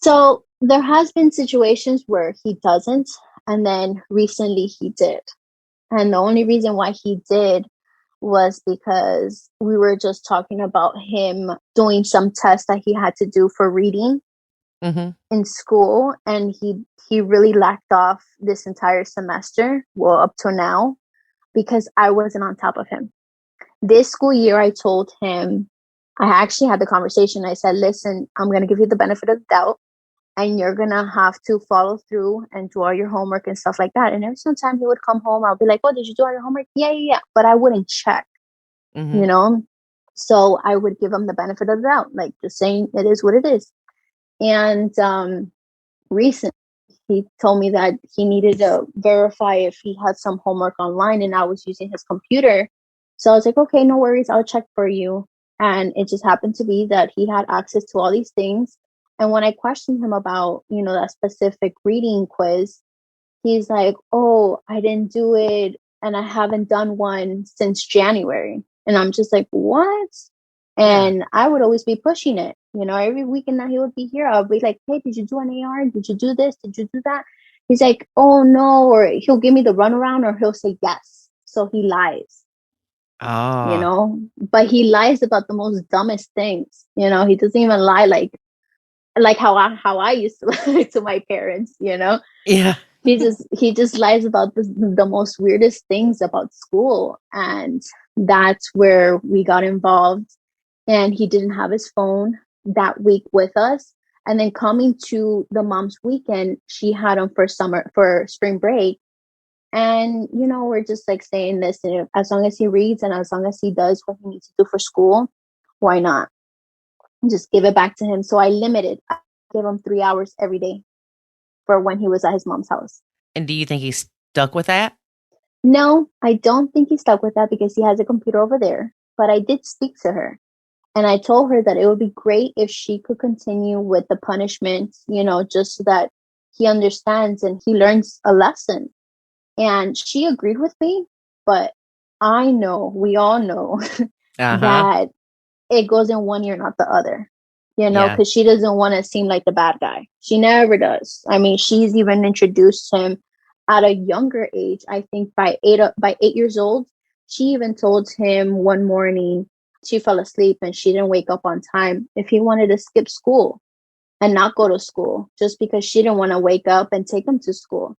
So there has been situations where he doesn't, and then recently he did. And the only reason why he did was because we were just talking about him doing some tests that he had to do for reading in school, and he really lacked off this entire semester, well, up to now, because I wasn't on top of him. This school year, I told him, I actually had the conversation. I said, listen, I'm going to give you the benefit of the doubt, and you're going to have to follow through and do all your homework and stuff like that. And every single time he would come home, I'll be like, oh, did you do all your homework? Yeah. But I wouldn't check, So I would give him the benefit of the doubt, like just saying it is what it is. And recently, he told me that he needed to verify if he had some homework online, and I was using his computer. So I was like, okay, no worries, I'll check for you. And it just happened to be that he had access to all these things. And when I questioned him about, that specific reading quiz, he's like, oh, I didn't do it. And I haven't done one since January. And I'm just like, what? And I would always be pushing it. Every weekend that he would be here, I'll be like, hey, did you do an AR? Did you do this? Did you do that? He's like, oh, no. Or he'll give me the runaround, or he'll say yes. So he lies, but he lies about the most dumbest things. He doesn't even lie like how I used to lie to my parents, Yeah. He just lies about the most weirdest things about school. And that's where we got involved. And he didn't have his phone that week with us. And then coming to the mom's weekend, she had him for spring break. And, we're just like saying this, as long as he reads and as long as he does what he needs to do for school, why not? Just give it back to him. So I gave him 3 hours every day for when he was at his mom's house. And do you think he's stuck with that? No, I don't think he's stuck with that because he has a computer over there. But I did speak to her. And I told her that it would be great if she could continue with the punishments, just so that he understands and he learns a lesson. And she agreed with me. But we all know that it goes in one ear, not the other, because she doesn't want to seem like the bad guy. She never does. I mean, she's even introduced him at a younger age. I think by 8 years old, she even told him one morning, she fell asleep and she didn't wake up on time, if he wanted to skip school and not go to school, just because she didn't want to wake up and take him to school.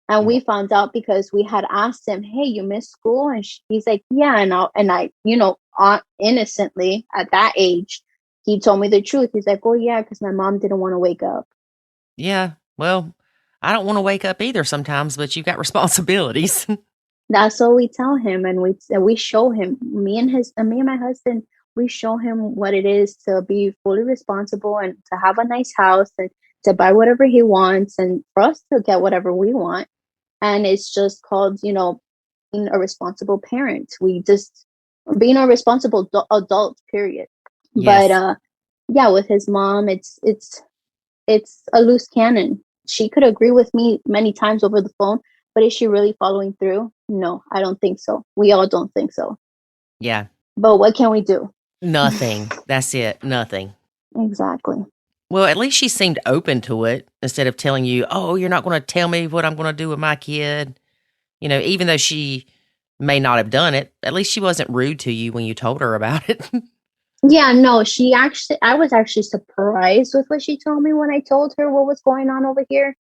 And we found out because we had asked him, hey, you missed school? And he's like, yeah. And I, innocently at that age, he told me the truth. He's like, oh, yeah, because my mom didn't want to wake up. Yeah. Well, I don't want to wake up either sometimes, but you've got responsibilities. That's what we tell him. And we show him, me and my husband, we show him what it is to be fully responsible and to have a nice house and to buy whatever he wants and for us to get whatever we want. And it's just called, being a responsible parent. We just being a responsible adult, period. Yes. But with his mom, it's a loose cannon. She could agree with me many times over the phone, but is she really following through? No, I don't think so. We all don't think so. Yeah. But what can we do? Nothing. That's it. Nothing. Exactly. Well, at least she seemed open to it instead of telling you, oh, you're not going to tell me what I'm going to do with my kid. Even though she may not have done it, at least she wasn't rude to you when you told her about it. Yeah, no, I was actually surprised with what she told me when I told her what was going on over here.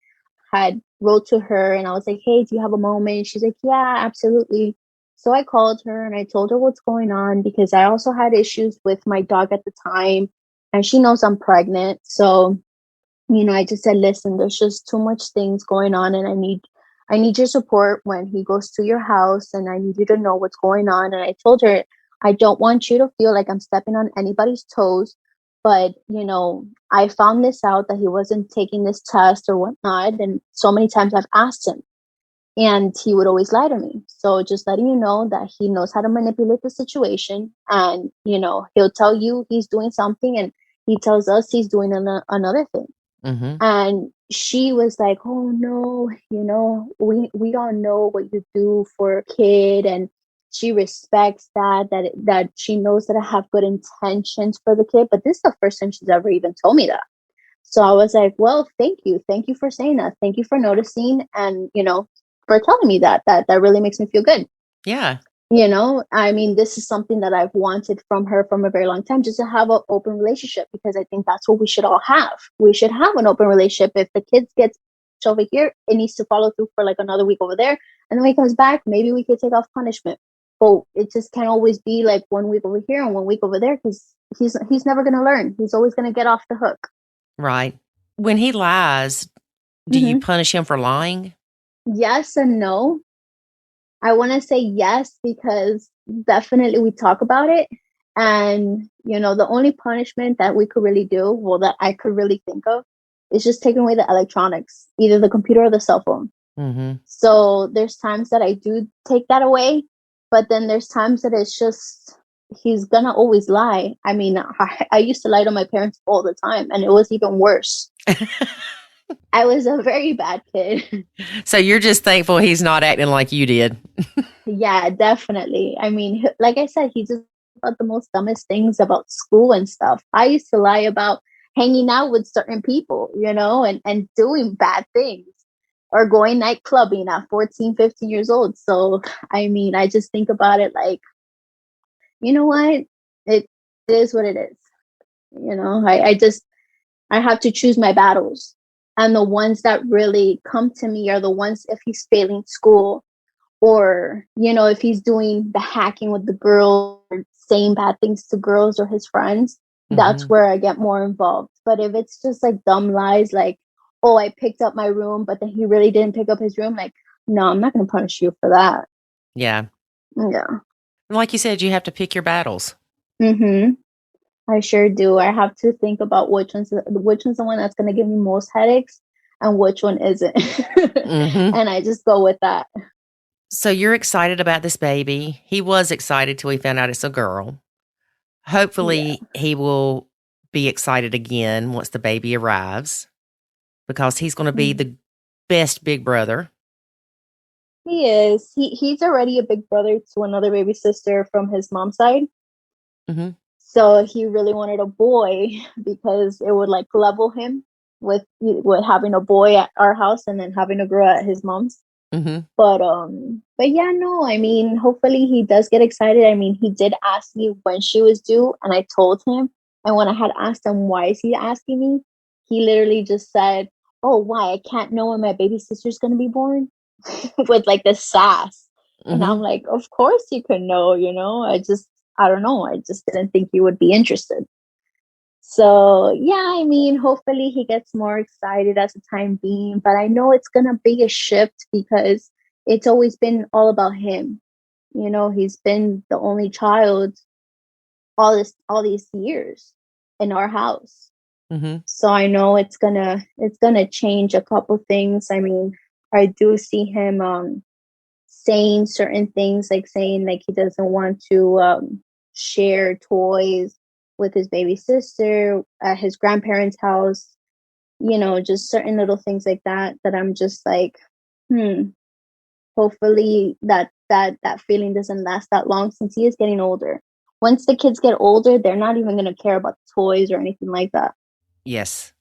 I wrote to her and I was like, hey, do you have a moment? She's like, yeah, absolutely. So I called her and I told her what's going on because I also had issues with my dog at the time. And she knows I'm pregnant. So, I just said, listen, there's just too much things going on. And I need your support when he goes to your house. And I need you to know what's going on. And I told her, I don't want you to feel like I'm stepping on anybody's toes. But, I found this out that he wasn't taking this test or whatnot. And so many times I've asked him. And he would always lie to me. So just letting you know that he knows how to manipulate the situation. And, he'll tell you he's doing something and he tells us he's doing another thing. Mm-hmm. And she was like, oh, no, we all know what you do for a kid. And she respects that she knows that I have good intentions for the kid. But this is the first time she's ever even told me that. So I was like, well, thank you. Thank you for saying that. Thank you for noticing. And, for telling me that really makes me feel good. Yeah. I mean, this is something that I've wanted from her from a very long time, just to have an open relationship, because I think that's what we should all have. We should have an open relationship. If the kid gets over here, it needs to follow through for like another week over there. And then when he comes back, maybe we could take off punishment. But it just can't always be like 1 week over here and 1 week over there, because he's never going to learn. He's always going to get off the hook. Right. When he lies, do you punish him for lying? Yes and no. I want to say yes because definitely we talk about it. And, the only punishment that we could really do, well, that I could really think of, is just taking away the electronics, either the computer or the cell phone. Mm-hmm. So there's times that I do take that away, but then there's times that it's just, he's going to always lie. I mean, I used to lie to my parents all the time, and it was even worse. I was a very bad kid. So you're just thankful he's not acting like you did. Yeah, definitely. I mean, like I said, he just about the most dumbest things about school and stuff. I used to lie about hanging out with certain people, and doing bad things or going night clubbing at 14, 15 years old. So, I mean, I just think about it like, you know what? It is what it is. I have to choose my battles. And the ones that really come to me are the ones if he's failing school, or, if he's doing the hacking with the girl, or saying bad things to girls or his friends, that's where I get more involved. But if it's just like dumb lies, like, oh, I picked up my room, but then he really didn't pick up his room, like, no, I'm not going to punish you for that. Yeah. Yeah. Like you said, you have to pick your battles. Mm-hmm. I sure do. I have to think about which one's the one that's going to give me most headaches and which one isn't. And I just go with that. So you're excited about this baby. He was excited till he found out it's a girl. Hopefully he will be excited again once the baby arrives, because he's going to be the best big brother. He is. He's already a big brother to another baby sister from his mom's side. Mm-hmm. So he really wanted a boy because it would like level him with having a boy at our house and then having a girl at his mom's. Mm-hmm. But yeah, no, I mean, hopefully he does get excited. I mean, he did ask me when she was due, and I told him. And when I had asked him, why is he asking me? He literally just said, oh, why? I can't know when my baby sister's going to be born. With like the sass. And I'm like, of course you can know, I don't know. I just didn't think you would be interested. So, yeah, I mean, hopefully he gets more excited as the time being, but I know it's going to be a shift because it's always been all about him. He's been the only child all these years in our house. So I know it's gonna change a couple things. I mean, I do see him saying certain things, like saying like he doesn't want to share toys with his baby sister at his grandparents' house, just certain little things like that I'm just like, hopefully that feeling doesn't last that long, since he is getting older. Once the kids get older, they're not even going to care about toys or anything like that. Yes.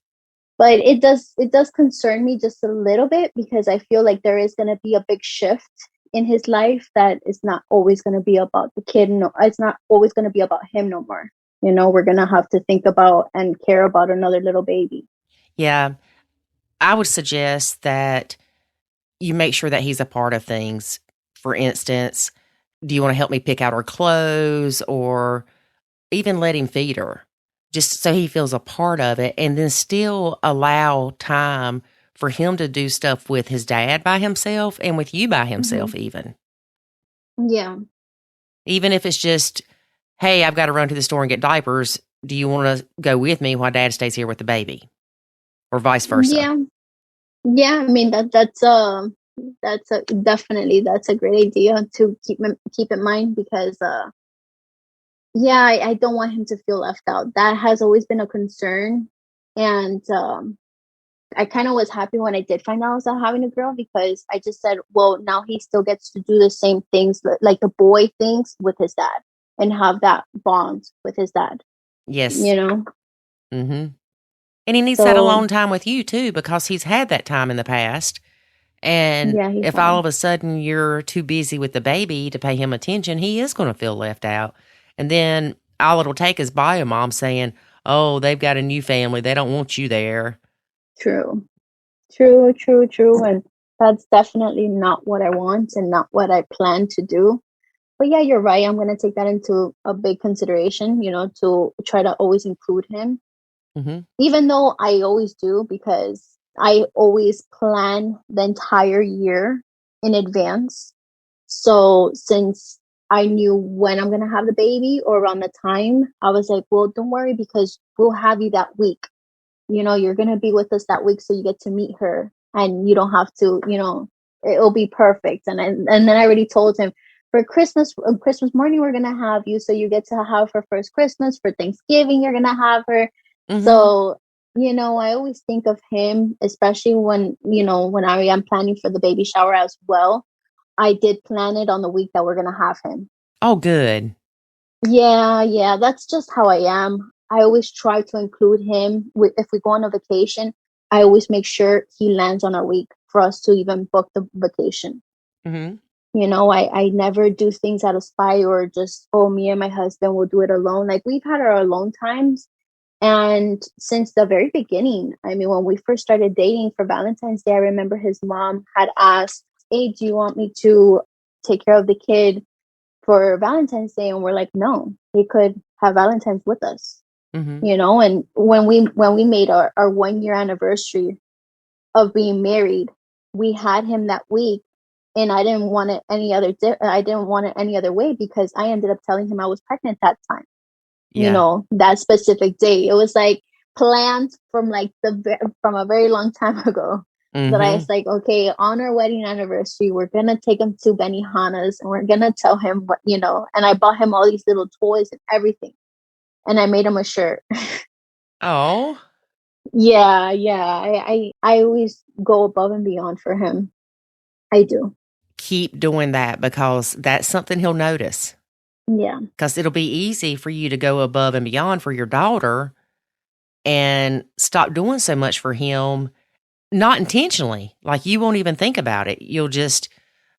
But it does concern me just a little bit, because I feel like there is going to be a big shift in his life that is not always going to be about the kid. No, it's not always going to be about him no more. We're going to have to think about and care about another little baby. Yeah. I would suggest that you make sure that he's a part of things. For instance, do you want to help me pick out her clothes, or even let him feed her, just so he feels a part of it, and then still allow time for him to do stuff with his dad by himself and with you by himself even. Yeah. Even if it's just, hey, I've got to run to the store and get diapers. Do you want to go with me while dad stays here with the baby? Or vice versa. Yeah. Yeah, I mean, that's a great idea to keep in mind, because I don't want him to feel left out. That has always been a concern. And I kind of was happy when I did find out I was having a girl, because I just said, well, now he still gets to do the same things, like the boy things with his dad, and have that bond with his dad. Yes. Mm-hmm. And he needs that alone time with you too, because he's had that time in the past. And if all of a sudden you're too busy with the baby to pay him attention, he is going to feel left out. And then all it'll take is bio mom saying, oh, they've got a new family. They don't want you there. True. And that's definitely not what I want and not what I plan to do. But yeah, you're right. I'm going to take that into a big consideration, to try to always include him. Even though I always do, because I always plan the entire year in advance. So since I knew when I'm going to have the baby or around the time, I was like, well, don't worry because we'll have you that week. You're going to be with us that week so you get to meet her and you don't have to, it'll be perfect. And then I already told him for Christmas morning, we're going to have you. So you get to have her first Christmas. For Thanksgiving, you're going to have her. Mm-hmm. So, I always think of him, especially when I am planning for the baby shower as well. I did plan it on the week that we're going to have him. Oh, good. Yeah. That's just how I am. I always try to include him if we go on a vacation. I always make sure he lands on our week for us to even book the vacation. Mm-hmm. I never do things out of spite or just, me and my husband will do it alone. Like we've had our alone times. And since the very beginning, I mean, when we first started dating for Valentine's Day, I remember his mom had asked, hey, do you want me to take care of the kid for Valentine's Day? And we're like, no, he could have Valentine's with us. Mm-hmm. And when we made our 1 year anniversary of being married, we had him that week, and I didn't want it any other way because I ended up telling him I was pregnant that time. Yeah. That specific day. It was like planned from from a very long time ago. Mm-hmm. That I was like, okay, on our wedding anniversary, we're gonna take him to Benihana's and we're gonna tell him what, and I bought him all these little toys and everything. And I made him a shirt. Oh. Yeah. I always go above and beyond for him. I do. Keep doing that because that's something he'll notice. Yeah. Because it'll be easy for you to go above and beyond for your daughter and stop doing so much for him, not intentionally. Like you won't even think about it. You'll just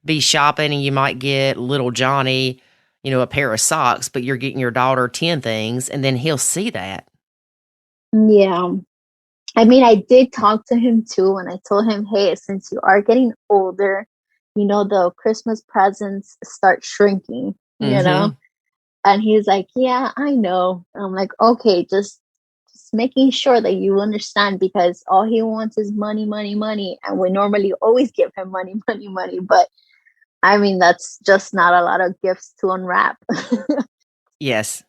be shopping and you might get little Johnny, a pair of socks, but you're getting your daughter 10 things and then he'll see that. Yeah. I mean, I did talk to him too, and I told him, hey, since you are getting older, the Christmas presents start shrinking, Mm-hmm. And he's like, yeah, I know. I'm like, okay, just making sure that you understand because all he wants is money, money, money. And we normally always give him money, money, money. But I mean, that's just not a lot of gifts to unwrap. Yes.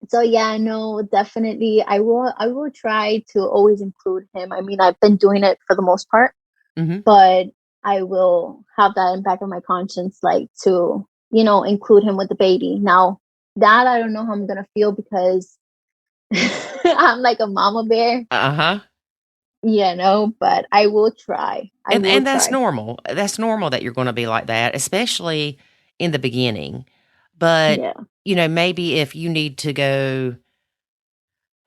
So yeah, no, definitely. I will try to always include him. I mean, I've been doing it for the most part, Mm-hmm. but I will have that in back of my conscience, like to, include him with the baby. Now that I don't know how I'm going to feel because I'm like a mama bear, Uh-huh. but I will try. And that's normal. That's normal that you're going to be like that, especially in the beginning. But, Yeah. Maybe if you need to go,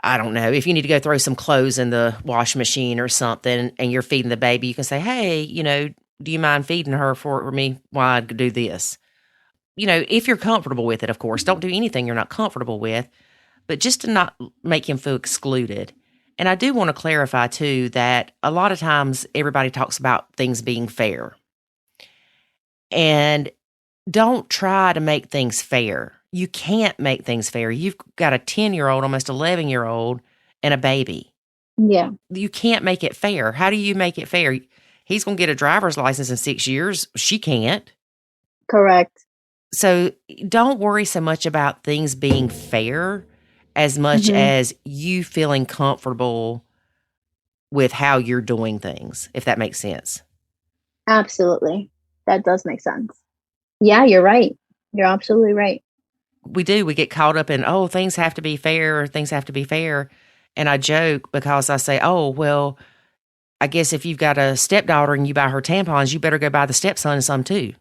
I don't know, if you need to go throw some clothes in the washing machine or something and you're feeding the baby, you can say, hey, do you mind feeding her for me while I do this? If you're comfortable with it, of course. Don't do anything you're not comfortable with, but just to not make him feel excluded. And I do want to clarify, too, that a lot of times everybody talks about things being fair. And don't try to make things fair. You can't make things fair. You've got a 10-year-old, almost 11-year-old, and a baby. Yeah. You can't make it fair. How do you make it fair? He's going to get a driver's license in 6 years. She can't. Correct. So don't worry so much about things being fair as much as you feeling comfortable with how you're doing things, if that makes sense. Absolutely. That does make sense. Yeah, you're right. You're absolutely right. We do. We get caught up in, things have to be fair. Things have to be fair. And I joke because I say, well, I guess if you've got a stepdaughter and you buy her tampons, you better go buy the stepson some too.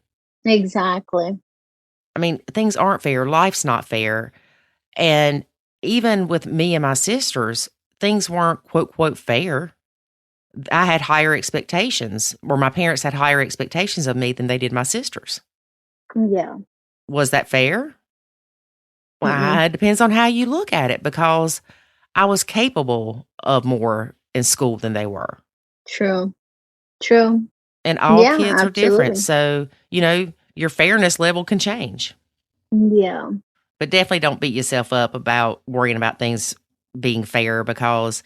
Exactly. I mean, things aren't fair. Life's not fair. And even with me and my sisters, things weren't quote, quote, fair. I had higher expectations, or my parents had higher expectations of me than they did my sisters. Yeah. Was that fair? Well, it depends on how you look at it because I was capable of more in school than they were. True. And all kids absolutely. are different. So, your fairness level can change. Yeah. But definitely don't beat yourself up about worrying about things being fair because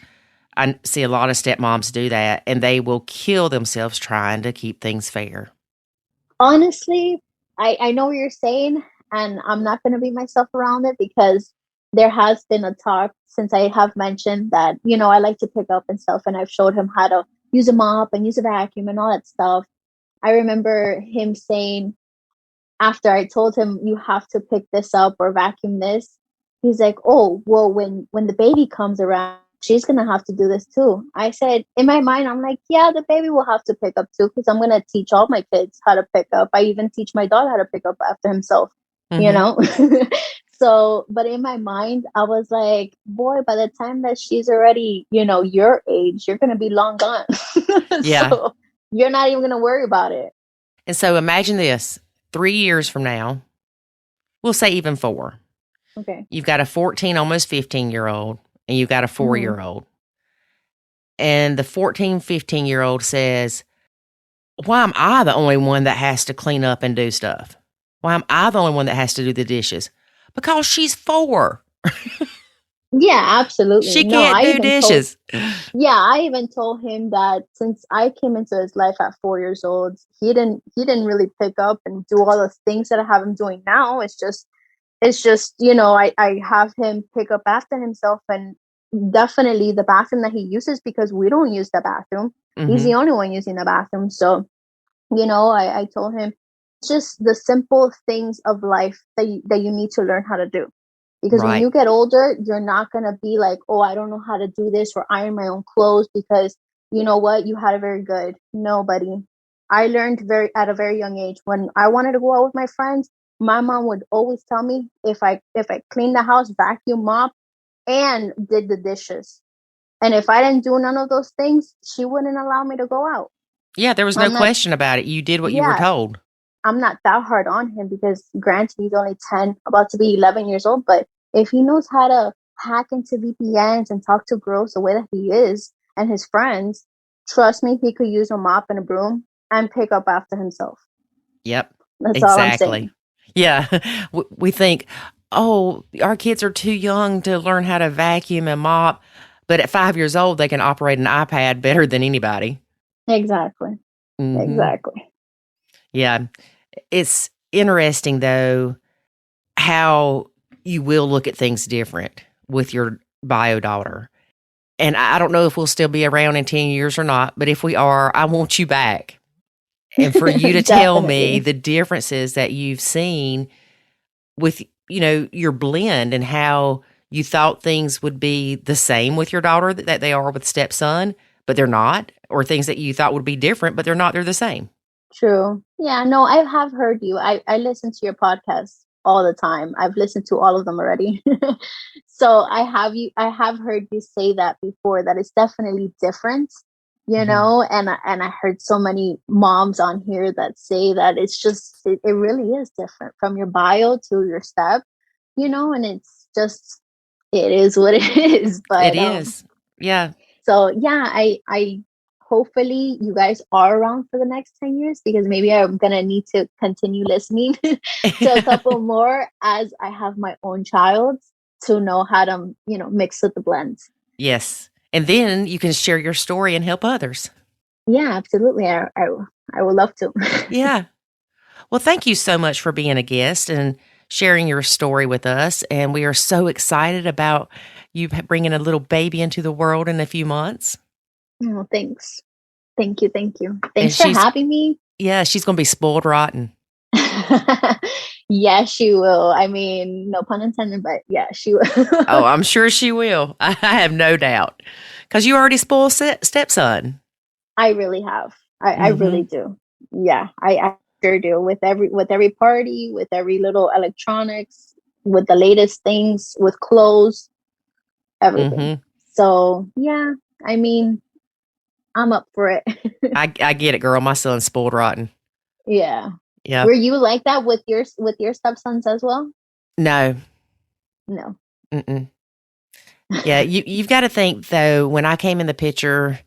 I see a lot of stepmoms do that and they will kill themselves trying to keep things fair. Honestly, I know what you're saying. and I'm not going to beat myself around it, because there has been a talk since I have mentioned that, I like to pick up and stuff, and I've showed him how to use a mop and use a vacuum and all that stuff. I remember him saying, after I told him, you have to pick this up or vacuum this, he's like, oh, well, when the baby comes around, she's going to have to do this too. I said, in my mind, I'm like, yeah, the baby will have to pick up too, because I'm going to teach all my kids how to pick up. I even teach my dog how to pick up after himself, So, but in my mind, I was like, boy, by the time that she's already, your age, you're going to be long gone. Yeah. So you're not even going to worry about it. And so imagine this, 3 years from now, we'll say even 4. Okay. You've got a 14, almost 15-year-old, and you've got a 4-year-old. And the 14, 15-year-old says, why am I the only one that has to clean up and do stuff? Why am I the only one that has to do the dishes? Because she's 4. Yeah, absolutely. She can't do dishes. I even told him that since I came into his life at 4 years old, he didn't really pick up and do all the things that I have him doing now. It's just, I have him pick up after himself, and definitely the bathroom that he uses, because we don't use the bathroom. He's the only one using the bathroom. So, I told him just the simple things of life that you need to learn how to do. Because when you get older, you're not going to be like, oh, I don't know how to do this or iron my own clothes, because you know what? You had it very good. No, buddy. I learned at a very young age. When I wanted to go out with my friends, my mom would always tell me, if I cleaned the house, vacuum, mop, and did the dishes, and if I didn't do none of those things, she wouldn't allow me to go out. Yeah, there was no question about it. You did what you were told. I'm not that hard on him, because granted, he's only 10, about to be 11 years old. But if he knows how to hack into VPNs and talk to girls the way that he is and his friends, trust me, he could use a mop and a broom and pick up after himself. Yep. That's all I'm saying. Yeah. We think, oh, our kids are too young to learn how to vacuum and mop. But at 5 years old, they can operate an iPad better than anybody. Exactly. Exactly. Yeah. It's interesting, though, how you will look at things different with your bio daughter. And I don't know if we'll still be around in 10 years or not, but if we are, I want you back. And for you to tell me the differences that you've seen with, your blend, and how you thought things would be the same with your daughter that they are with stepson, but they're not, or things that you thought would be different, but they're not, they're the same. True. Yeah, no, I have heard you. I listen to your podcast all the time. I've listened to all of them already. So I have heard you say that before, that it's definitely different, and I heard so many moms on here that say that it's just, it really is different from your bio to your step, and it's just, it is what it is. But it is. Yeah. So yeah, I hopefully you guys are around for the next 10 years, because maybe I'm going to need to continue listening to a couple more as I have my own child, to know how to, mix with the blends. Yes. And then you can share your story and help others. Yeah, absolutely. I would love to. Yeah. Well, thank you so much for being a guest and sharing your story with us. And we are so excited about you bringing a little baby into the world in a few months. Oh, thanks. Thank you. Thanks for having me. Yeah, she's going to be spoiled rotten. Yeah, she will. I mean, no pun intended, but yeah, she will. Oh, I'm sure she will. I have no doubt. Because you already spoiled stepson. I really have. I really do. Yeah, I sure do. With every party, with every little electronics, with the latest things, with clothes, everything. So yeah, I mean, I'm up for it. I get it, girl. My son's spoiled rotten. Yeah. Yeah. Were you like that with your stepsons as well? No. Mm-mm. Yeah, you've got to think, though, when I came in the picture,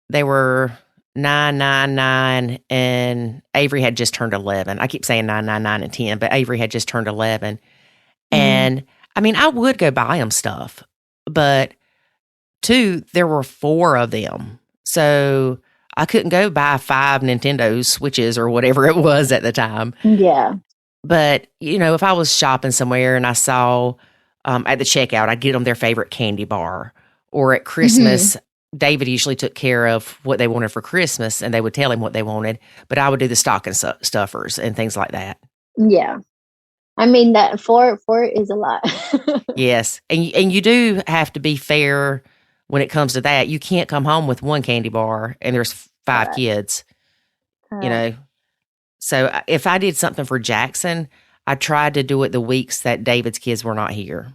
they were 9, 9, 9, and Avery had just turned 11. I keep saying 9, 9, 9, and 10, but Avery had just turned 11. And I mean, I would go buy them stuff, but there were 4 of them. So I couldn't go buy 5 Nintendo Switches or whatever it was at the time. Yeah. But, if I was shopping somewhere and I saw at the checkout, I'd get them their favorite candy bar. Or at Christmas, David usually took care of what they wanted for Christmas, and they would tell him what they wanted. But I would do the stocking stuffers and things like that. Yeah. I mean, that four is a lot. Yes. And you do have to be fair when it comes to that. You can't come home with one candy bar and there's 5 Correct. kids, Correct. So if I did something for Jackson, I tried to do it the weeks that David's kids were not here.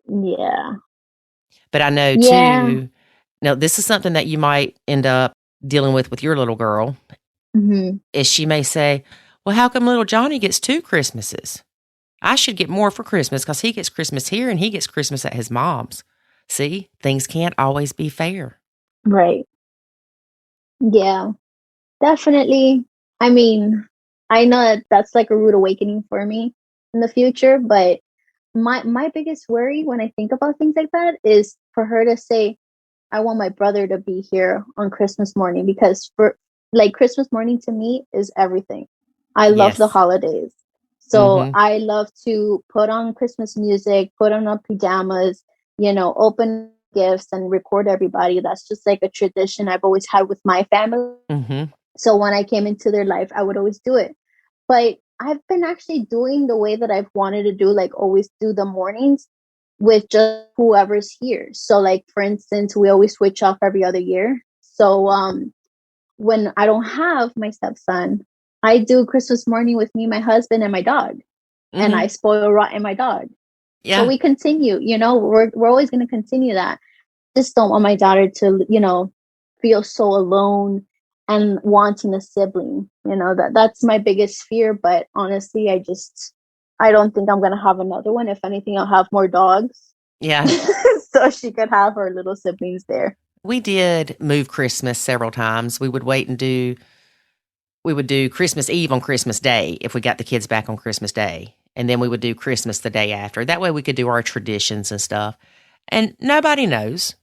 Yeah. But I know too, now this is something that you might end up dealing with your little girl, is she may say, well, how come little Johnny gets 2 Christmases? I should get more for Christmas because he gets Christmas here and he gets Christmas at his mom's. See, things can't always be fair. Right. Yeah, definitely. I mean, I know that that's like a rude awakening for me in the future, but my biggest worry when I think about things like that is for her to say, I want my brother to be here on Christmas morning, because for like Christmas morning to me is everything. I love the Yes. holidays. So I love to put on Christmas music, put on our pajamas, open gifts and record everybody. That's just like a tradition I've always had with my family. So when I came into their life, I would always do it. But I've been actually doing the way that I've wanted to do, like always do the mornings with just whoever's here. So like, for instance, we always switch off every other year. So when I don't have my stepson, I do Christmas morning with me, my husband, and my dog. And I spoil rotten my dog. Yeah. So we continue, we're always going to continue that. Just don't want my daughter to, feel so alone and wanting a sibling. That's my biggest fear. But honestly, I don't think I'm going to have another one. If anything, I'll have more dogs. Yeah. So she could have her little siblings there. We did move Christmas several times. We would do Christmas Eve on Christmas Day if we got the kids back on Christmas Day. And then we would do Christmas the day after. That way we could do our traditions and stuff. And nobody knows.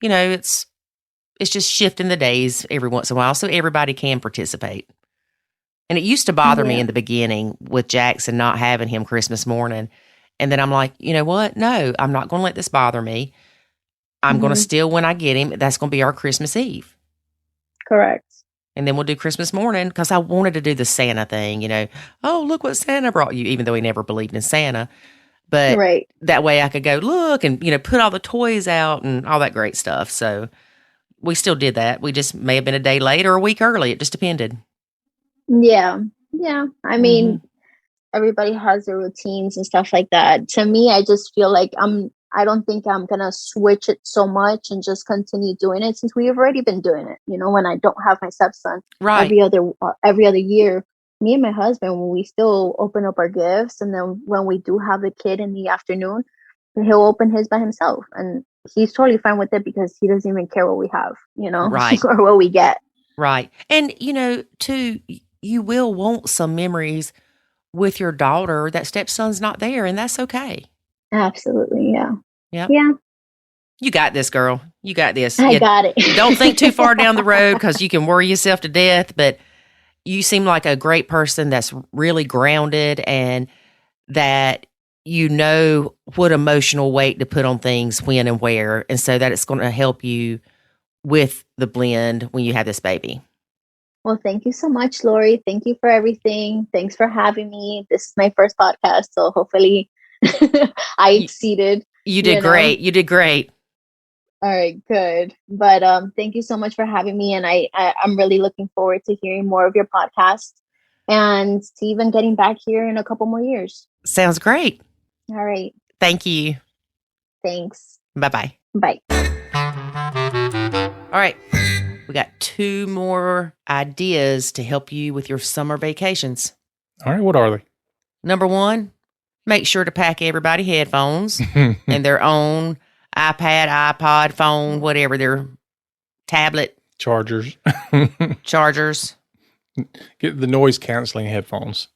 It's just shifting the days every once in a while so everybody can participate. And it used to bother me in the beginning with Jackson not having him Christmas morning. And then I'm like, you know what? No, I'm not going to let this bother me. I'm going to still, when I get him, that's going to be our Christmas Eve. Correct. And then we'll do Christmas morning because I wanted to do the Santa thing, Oh, look what Santa brought you, even though he never believed in Santa. But that way I could go look and, put all the toys out and all that great stuff. So we still did that. We just may have been a day late or a week early. It just depended. Yeah. Yeah. I mean, everybody has their routines and stuff like that. To me, I just feel like I don't think I'm going to switch it so much and just continue doing it, since we've already been doing it. When I don't have my stepson, every other year, me and my husband, when we still open up our gifts, and then when we do have the kid in the afternoon, he'll open his by himself, and he's totally fine with it because he doesn't even care what we have, Right. or what we get. Right. And, too, you will want some memories with your daughter that stepson's not there, and that's okay. Absolutely. Yeah. Yep. Yeah. You got this, girl. You got this. I got it. Don't think too far down the road because you can worry yourself to death, but you seem like a great person that's really grounded and that what emotional weight to put on things when and where, and so that it's going to help you with the blend when you have this baby. Well, thank you so much, Lori. Thank you for everything. Thanks for having me. This is my first podcast, so hopefully I exceeded. You did great. You did great. All right, good. But thank you so much for having me, and I'm really looking forward to hearing more of your podcast and to even getting back here in a couple more years. Sounds great. All right. Thank you. Thanks. Bye-bye. Bye. All right. We got 2 more ideas to help you with your summer vacations. All right. What are they? Number 1, make sure to pack everybody headphones and their own iPad, iPod, phone, whatever, their tablet. Chargers. Chargers. Get the noise canceling headphones.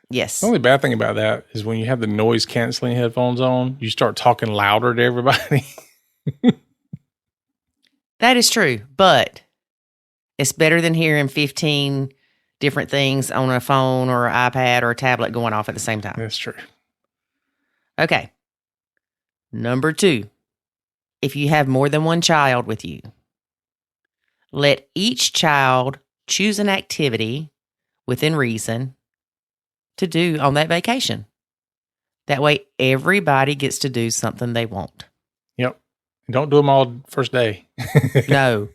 Yes. The only bad thing about that is when you have the noise canceling headphones on, you start talking louder to everybody. That is true, but it's better than hearing 15 different things on a phone or an iPad or a tablet going off at the same time. That's true. Okay. Number 2, if you have more than one child with you, let each child choose an activity within reason to do on that vacation. That way, everybody gets to do something they want. Yep. Don't do them all first day. No.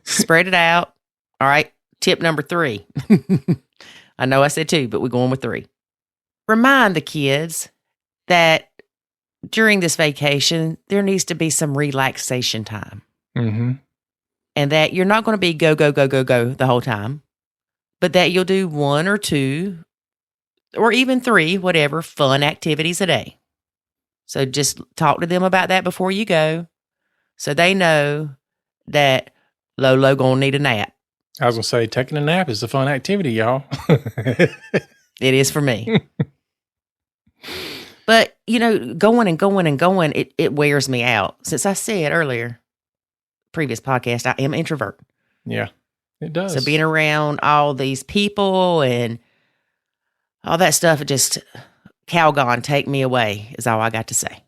Spread it out. All right. Tip number 3. I know I said 2, but we're going with 3. Remind the kids that during this vacation, there needs to be some relaxation time. Mm-hmm. And that you're not going to be go, go, go, go, go the whole time, but that you'll do 1 or 2 or even 3, whatever, fun activities a day. So just talk to them about that before you go so they know that Lolo going to need a nap. I was going to say, taking a nap is a fun activity, y'all. It is for me. But, going and going and going, it wears me out. Since I said earlier, previous podcast, I am an introvert. Yeah, it does. So being around all these people and all that stuff, it just, Calgon, take me away, is all I got to say.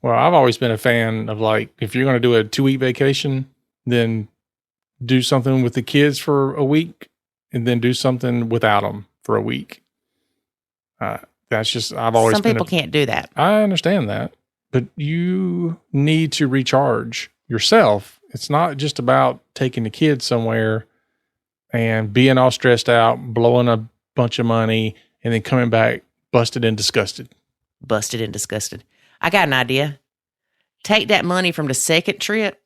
Well, I've always been a fan of, like, if you're going to do a 2-week vacation, then do something with the kids for a week and then do something without them for a week. That's just, I've always Some people can't do that. I understand that, but you need to recharge yourself. It's not just about taking the kids somewhere and being all stressed out, blowing a bunch of money, and then coming back busted and disgusted. Busted and disgusted. I got an idea. Take that money from the second trip,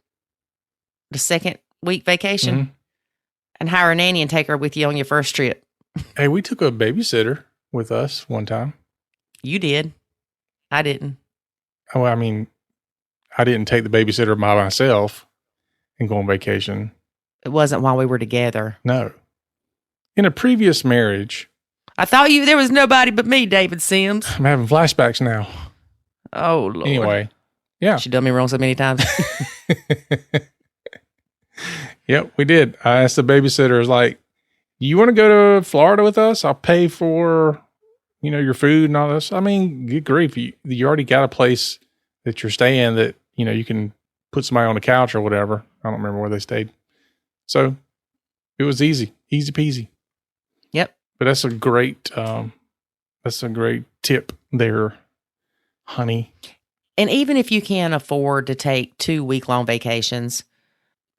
the second week vacation, and hire a nanny and take her with you on your first trip. Hey, we took a babysitter with us one time. You did. I didn't. Oh, I mean, I didn't take the babysitter by myself and go on vacation. It wasn't while we were together. No. In a previous marriage. I thought there was nobody but me, David Sims. I'm having flashbacks now. Oh, Lord. Anyway, yeah. She done me wrong so many times. Yep, we did. I asked the babysitter, like, you want to go to Florida with us? I'll pay for, your food and all this. I mean, good grief. You already got a place that you're staying that, you can put somebody on the couch or whatever. I don't remember where they stayed. So it was easy peasy. Yep. But that's a great tip there, honey. And even if you can't afford to take 2 week-long vacations,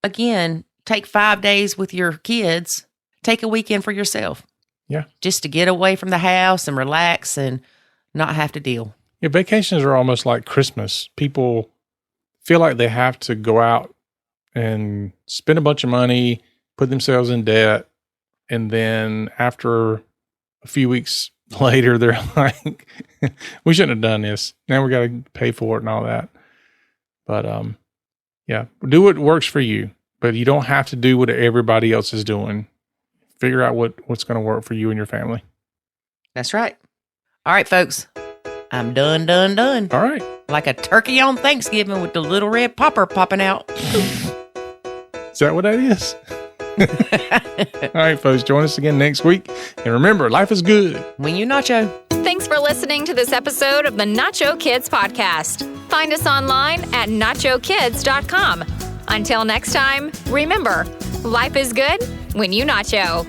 again, take 5 days with your kids. Take a weekend for yourself. Yeah. Just to get away from the house and relax and not have to deal. Yeah, vacations are almost like Christmas. People feel like they have to go out and spend a bunch of money, put themselves in debt, and then after a few weeks later, they're like, we shouldn't have done this. Now we got to pay for it and all that. But yeah, do what works for you, but you don't have to do what everybody else is doing. Figure out what's going to work for you and your family. That's right. All right, folks. I'm done. All right. Like a turkey on Thanksgiving with the little red popper popping out. Is that what that is? All right, folks. Join us again next week. And remember, life is good when you nacho. Thanks for listening to this episode of the Nacho Kids Podcast. Find us online at nachokids.com. Until next time, remember, life is good when you nacho.